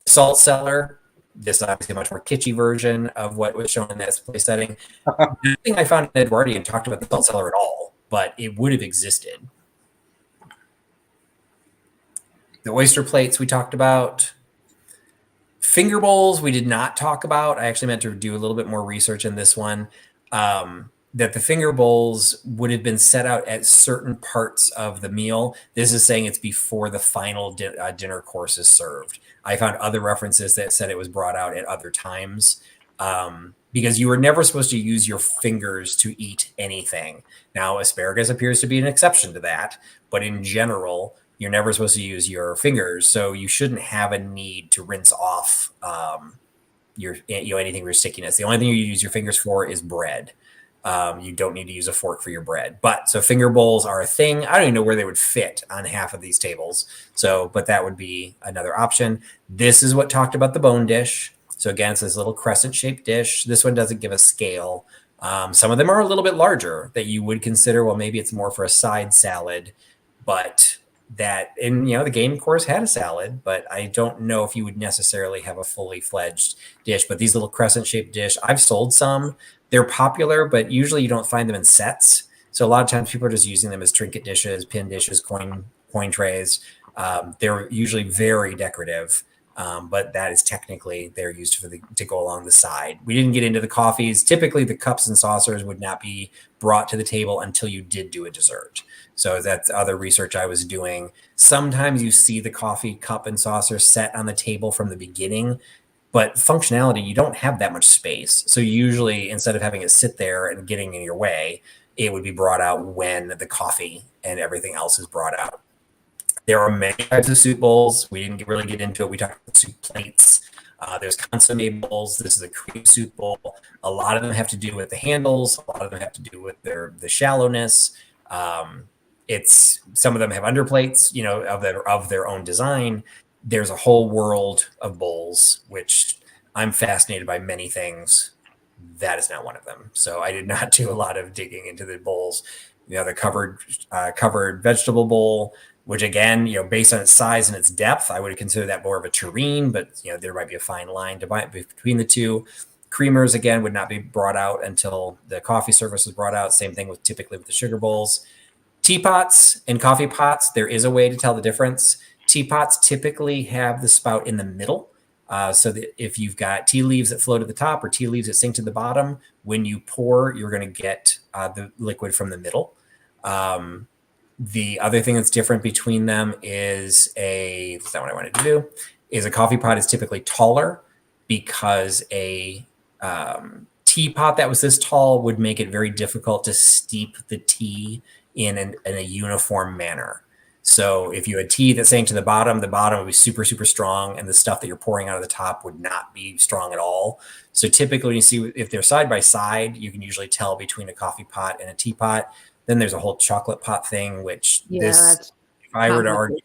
S1: Salt cellar. This is obviously a much more kitschy version of what was shown in this place setting. The thing I found in Edwardian talked about the salt cellar at all, but it would have existed. The oyster plates we talked about. Finger bowls we did not talk about. I actually meant to do a little bit more research in this one. that the finger bowls would have been set out at certain parts of the meal. This is saying it's before the final dinner course is served. I found other references that said it was brought out at other times, because you were never supposed to use your fingers to eat anything. Now, asparagus appears to be an exception to that, but in general, you're never supposed to use your fingers, so you shouldn't have a need to rinse off anything for your stickiness. The only thing you use your fingers for is bread. You don't need to use a fork for your bread. But so finger bowls are a thing. I don't even know where they would fit on half of these tables. But that would be another option. This is what talked about the bone dish. So again, it's this little crescent shaped dish. This one doesn't give a scale. Some of them are a little bit larger that you would consider, well, maybe it's more for a side salad, but the game course had a salad, but I don't know if you would necessarily have a fully fledged dish. But these little crescent shaped dish, I've sold some. They're popular, but usually you don't find them in sets. So a lot of times people are just using them as trinket dishes, pin dishes, coin trays. They're usually very decorative, but that is technically they're used to go along the side. We didn't get into the coffees. Typically, the cups and saucers would not be brought to the table until you did do a dessert. So that's other research I was doing. Sometimes you see the coffee cup and saucer set on the table from the beginning, but functionality, you don't have that much space. So usually instead of having it sit there and getting in your way, it would be brought out when the coffee and everything else is brought out. There are many types of soup bowls. We didn't really get into it. We talked about soup plates. There's consomme bowls. This is a cream soup bowl. A lot of them have to do with the handles. A lot of them have to do with the shallowness. Some of them have underplates, of their own design. There's a whole world of bowls, which I'm fascinated by many things. That is not one of them. So I did not do a lot of digging into the bowls. The covered vegetable bowl, which again, based on its size and its depth, I would consider that more of a tureen, but there might be a fine line between the two. Creamers, again, would not be brought out until the coffee service is brought out. Same thing typically with the sugar bowls. Teapots and coffee pots, there is a way to tell the difference. Teapots typically have the spout in the middle, so that if you've got tea leaves that float at the top or tea leaves that sink to the bottom, when you pour, you're going to get the liquid from the middle. The other thing that's different between them is that's not what I wanted to do, is a coffee pot is typically taller, because a teapot that was this tall would make it very difficult to steep the tea in a uniform manner. So if you had tea that sank to the bottom would be super, super strong, and the stuff that you're pouring out of the top would not be strong at all. So typically when you see, if they're side by side, you can usually tell between a coffee pot and a teapot. Then there's a whole chocolate pot thing, which if I were to argue,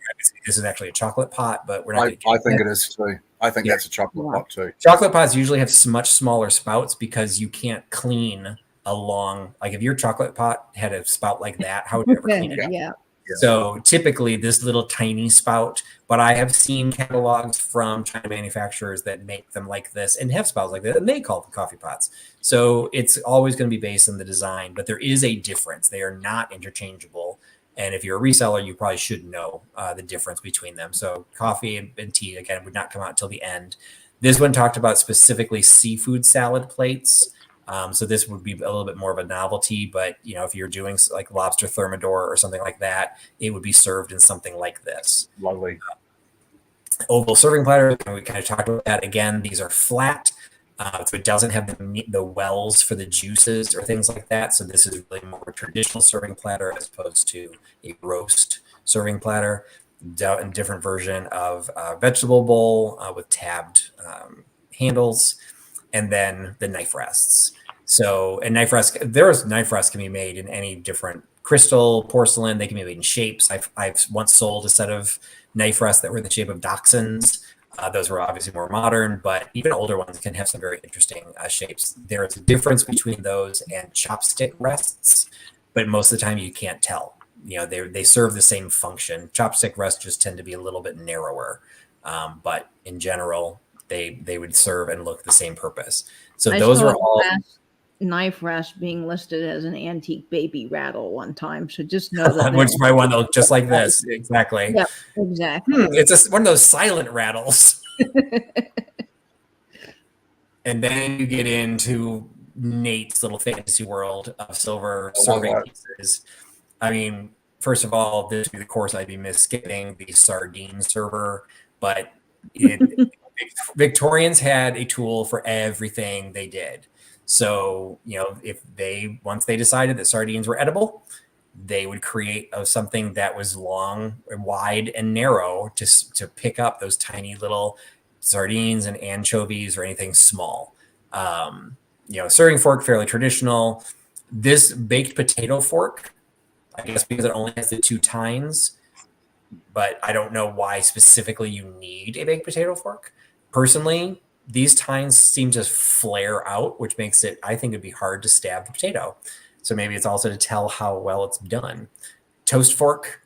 S1: this is actually a chocolate pot, but we're not.
S3: I think it is too. I think that's a chocolate pot too.
S1: Chocolate pots usually have much smaller spouts because you can't clean along. Like if your chocolate pot had a spout like that, how would you ever clean it?
S2: Yeah.
S1: So typically this little tiny spout, but I have seen catalogs from China manufacturers that make them like this and have spouts like that, and they call them coffee pots. So it's always going to be based on the design, but there is a difference. They are not interchangeable. And if you're a reseller, you probably should know the difference between them. So coffee and tea, again, would not come out until the end. This one talked about specifically seafood salad plates. So this would be a little bit more of a novelty, but if you're doing like lobster thermidor or something like that, it would be served in something like this.
S3: Lovely.
S1: Oval serving platter, we kind of talked about that. Again, these are flat, so it doesn't have the wells for the juices or things like that. So this is really more a traditional serving platter as opposed to a roast serving platter. A different version of a vegetable bowl with tabbed handles. And then the knife rests. So a knife rest, knife rests can be made in any different crystal, porcelain. They can be made in shapes. I've once sold a set of knife rests that were in the shape of dachshunds. Those were obviously more modern, but even older ones can have some very interesting shapes. There is a difference between those and chopstick rests, but most of the time you can't tell. They serve the same function. Chopstick rests just tend to be a little bit narrower, but in general, they would serve and look the same purpose. So those are all
S2: knife rest being listed as an antique baby rattle one time. So just know that
S1: which might one that look just like this. Exactly.
S2: Yeah, exactly.
S1: It's one of those silent rattles. And then you get into Nate's little fantasy world of silver
S3: I love
S1: serving
S3: that.
S1: pieces. I mean, first of all, this would be the course I'd be skipping the sardine server, but Victorians had a tool for everything they did. So, if once they decided that sardines were edible, they would create something that was long and wide and narrow to pick up those tiny little sardines and anchovies or anything small. Serving fork, fairly traditional. This baked potato fork, I guess because it only has the 2 tines, but I don't know why specifically you need a baked potato fork. Personally, these tines seem to flare out, which makes it, I think it'd be hard to stab the potato. So maybe it's also to tell how well it's done. Toast fork.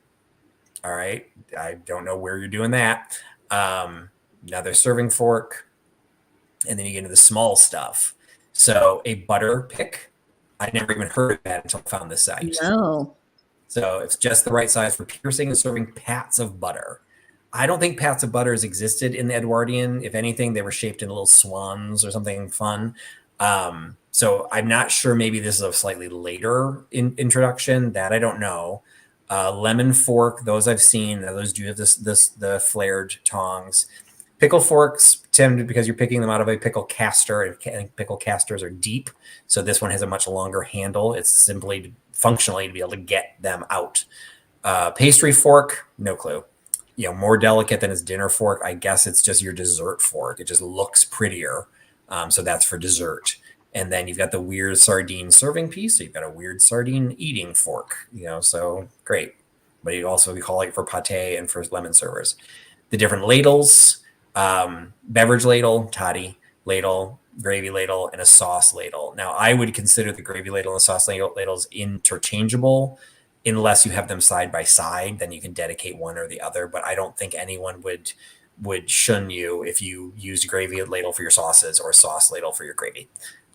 S1: All right. I don't know where you're doing that. Another serving fork. And then you get into the small stuff. So a butter pick. I never even heard of that until I found this site.
S2: No.
S1: So it's just the right size for piercing and serving pats of butter. I don't think pats of butter has existed in the Edwardian. If anything, they were shaped in little swans or something fun. So I'm not sure. Maybe this is a slightly later introduction. That I don't know. Lemon fork, those I've seen. Those do have the flared tongs. Pickle forks tend, because you're picking them out of a pickle caster, and pickle casters are deep. So this one has a much longer handle. It's simply functionally to be able to get them out. Pastry fork, no clue. More delicate than its dinner fork. I guess it's just your dessert fork. It just looks prettier. So that's for dessert. And then you've got the weird sardine serving piece. So you've got a weird sardine eating fork, so great. But you also call it for pate and for lemon servers. The different ladles, beverage ladle, toddy ladle, gravy ladle, and a sauce ladle. Now, I would consider the gravy ladle and the sauce ladles interchangeable unless you have them side by side. Then you can dedicate one or the other. But I don't think anyone would shun you if you used a gravy ladle for your sauces or a sauce ladle for your gravy.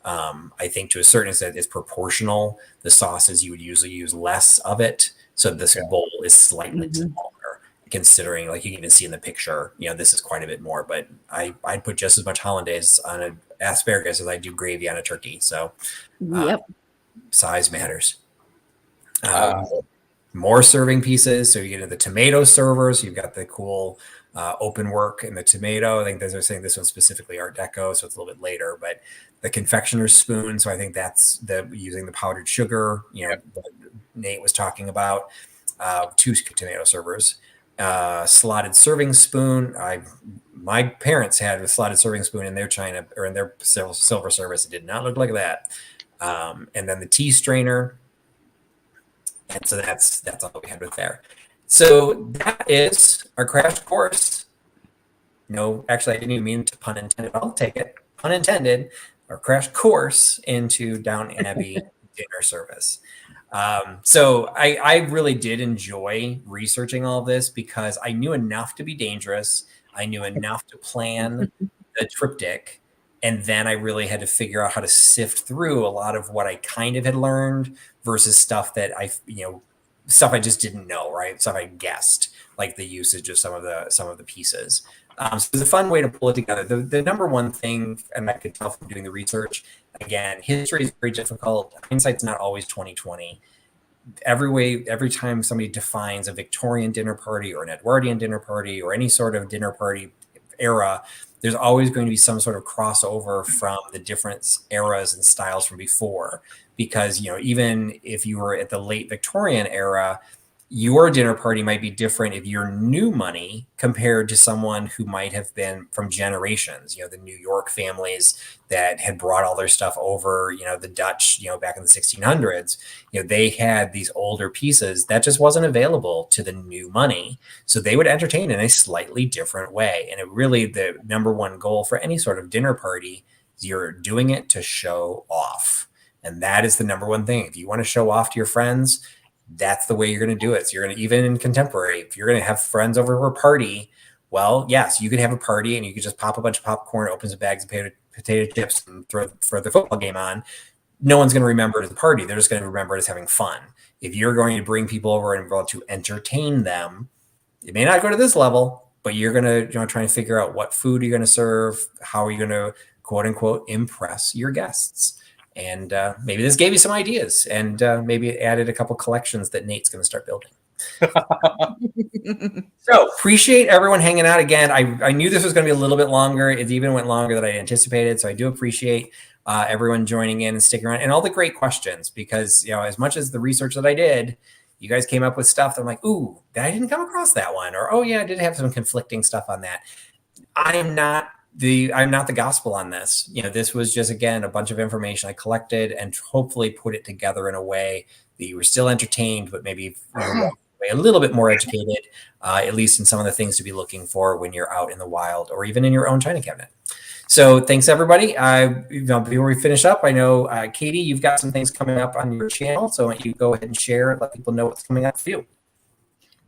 S1: I think to a certain extent it's proportional. The sauces, you would usually use less of it. So this bowl is slightly smaller, considering, like you can even see in the picture, this is quite a bit more, but I'd put just as much hollandaise on an asparagus as I do gravy on a turkey. So size matters. More serving pieces. So you get into the tomato servers. You've got the cool open work in the tomato. I think they're saying this one's specifically Art Deco, so it's a little bit later, but the confectioner's spoon. So I think that's using the powdered sugar, that Nate was talking about. 2 tomato servers. Slotted serving spoon. My parents had a slotted serving spoon in their china or in their silver service. It did not look like that. And then the tea strainer. And so that's all we had with there. So that is our crash course. No, actually, I didn't even mean to pun intended. I'll take it. Pun intended. Our crash course into Downton Abbey dinner service. So I really did enjoy researching all this because I knew enough to be dangerous. I knew enough to plan the triptych. And then I really had to figure out how to sift through a lot of what I kind of had learned versus stuff that stuff I just didn't know, right? Stuff I guessed, like the usage of some of the pieces. So it's a fun way to pull it together. The number one thing, and I could tell from doing the research, again, history is very difficult. Hindsight's not always 20/20. Every time somebody defines a Victorian dinner party or an Edwardian dinner party or any sort of dinner party era, there's always going to be some sort of crossover from the different eras and styles from before. Because, even if you were at the late Victorian era, your dinner party might be different if you're new money compared to someone who might have been from generations, the New York families that had brought all their stuff over, the Dutch, back in the 1600s, they had these older pieces that just wasn't available to the new money. So they would entertain in a slightly different way. And it really, the number one goal for any sort of dinner party is you're doing it to show off. And that is the number one thing. If you want to show off to your friends, that's the way you're going to do it. So you're going to, even in contemporary, if you're going to have friends over for a party, well, yes, you could have a party and you could just pop a bunch of popcorn, open some bags of potato chips and throw the football game on. No one's going to remember it as a party. They're just going to remember it as having fun. If you're going to bring people over and want to entertain them, it may not go to this level, but you're going to try and figure out what food you're going to serve, how are you going to quote unquote impress your guests. And maybe this gave you some ideas, and maybe added a couple collections that Nate's going to start building. So appreciate everyone hanging out again. I knew this was going to be a little bit longer. It even went longer than I anticipated. So I do appreciate everyone joining in and sticking around, and all the great questions, because, as much as the research that I did, you guys came up with stuff that I'm like, ooh, I didn't come across that one. Or, oh yeah, I did have some conflicting stuff on that. I'm not the gospel on this. This was just, again, a bunch of information I collected and hopefully put it together in a way that you were still entertained, but maybe a little bit more educated, at least in some of the things to be looking for when you're out in the wild or even in your own china cabinet. So thanks, everybody. Before we finish up, I know, Katie, you've got some things coming up on your channel. So why don't you go ahead and share, let people know what's coming up for you.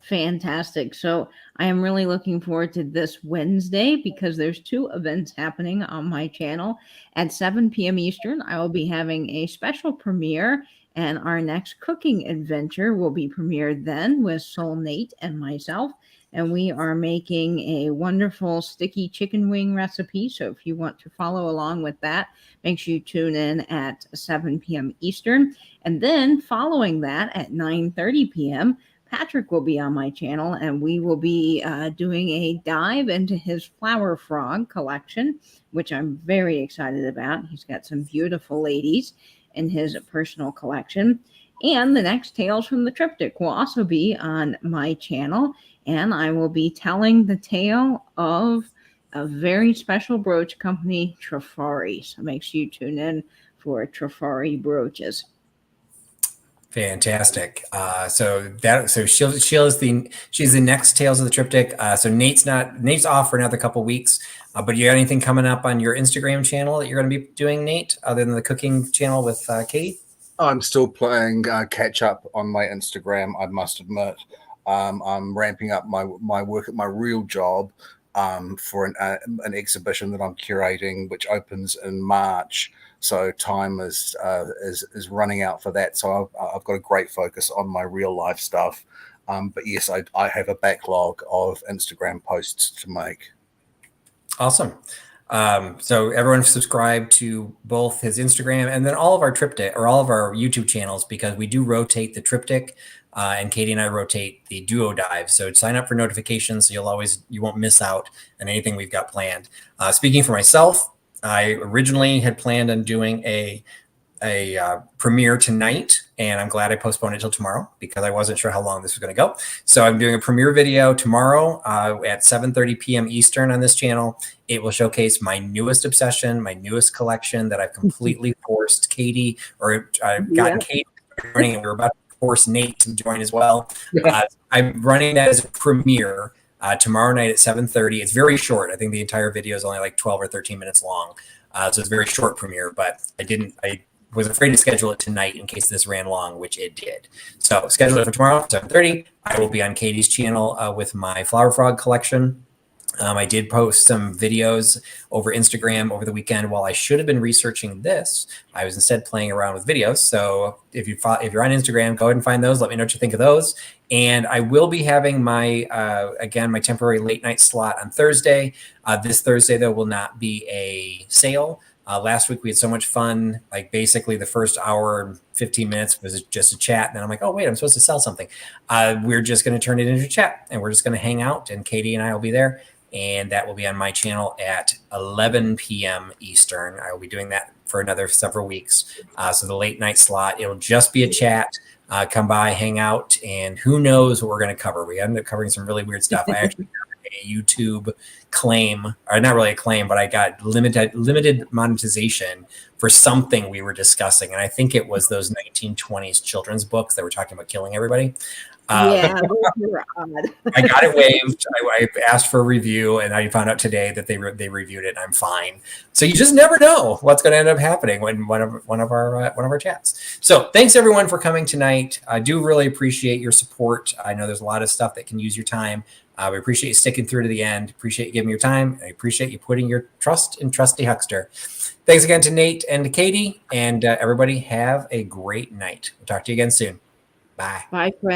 S2: Fantastic. So I am really looking forward to this Wednesday, because there's 2 events happening on my channel. At 7 p.m. Eastern, I will be having a special premiere, and our next cooking adventure will be premiered then with Soul Nate and myself. And we are making a wonderful sticky chicken wing recipe. So if you want to follow along with that, make sure you tune in at 7 p.m. Eastern. And then following that at 9:30 p.m., Patrick will be on my channel, and we will be doing a dive into his flower frog collection, which I'm very excited about. He's got some beautiful ladies in his personal collection. And the next Tales from the Triptych will also be on my channel, and I will be telling the tale of a very special brooch company, Trifari. So make sure you tune in for Trifari brooches.
S1: Fantastic. So she's the next Tales of the Triptych. So Nate's off for another couple weeks. But you got anything coming up on your Instagram channel that you're going to be doing, Nate, other than the cooking channel with Katie?
S3: I'm still playing catch up on my Instagram, I must admit. I'm ramping up my work at my real job for an exhibition that I'm curating, which opens in March. So time is running out for that. So I've got a great focus on my real life stuff. But yes, I have a backlog of Instagram posts to make.
S1: Awesome. So everyone subscribe to both his Instagram and then all of our Triptych, or all of our YouTube channels, because we do rotate the Triptych, and Katie and I rotate the duo dive. So sign up for notifications, so you won't miss out on anything we've got planned. Speaking for myself, I originally had planned on doing a premiere tonight, and I'm glad I postponed it till tomorrow, because I wasn't sure how long this was going to go. So I'm doing a premiere video tomorrow at 7:30 p.m. Eastern on this channel. It will showcase my newest obsession, my newest collection that I've completely forced Katie, or gotten Katie running, and we're about to force Nate to join as well. I'm running that as a premiere tomorrow night at 7:30. It's very short. I think the entire video is only like 12 or 13 minutes long. So it's a very short premiere, but I was afraid to schedule it tonight in case this ran long, which it did. So schedule it for tomorrow, 7:30. I will be on Katie's channel with my flower frog collection. I did post some videos over Instagram over the weekend. While I should have been researching this, I was instead playing around with videos. So if you're on Instagram, go ahead and find those. Let me know what you think of those. And I will be having my temporary late night slot on Thursday. This Thursday, though, will not be a sale. Last week we had so much fun. Like basically the first hour and 15 minutes was just a chat. And then I'm like, oh wait, I'm supposed to sell something. We're just going to turn it into a chat, and we're just going to hang out, and Katie and I will be there. And that will be on my channel at 11 p.m. Eastern. I will be doing that for another several weeks. So the late night slot, it'll just be a chat. Come by, hang out, and who knows what we're going to cover. We ended up covering some really weird stuff. I actually got a YouTube claim, or not really a claim, but I got limited monetization for something we were discussing. And I think it was those 1920s children's books that were talking about killing everybody.
S2: Yeah, those were odd.
S1: I got it waived. I asked for a review, and I found out today that they reviewed it, and I'm fine. So you just never know what's going to end up happening when one of our chats. So thanks everyone for coming tonight. I do really appreciate your support. I know there's a lot of stuff that can use your time. We appreciate you sticking through to the end. Appreciate you giving your time. I appreciate you putting your trust in Trusty Huckster. Thanks again to Nate and to Katie, and everybody have a great night. We'll talk to you again soon. Bye.
S2: Bye, friends.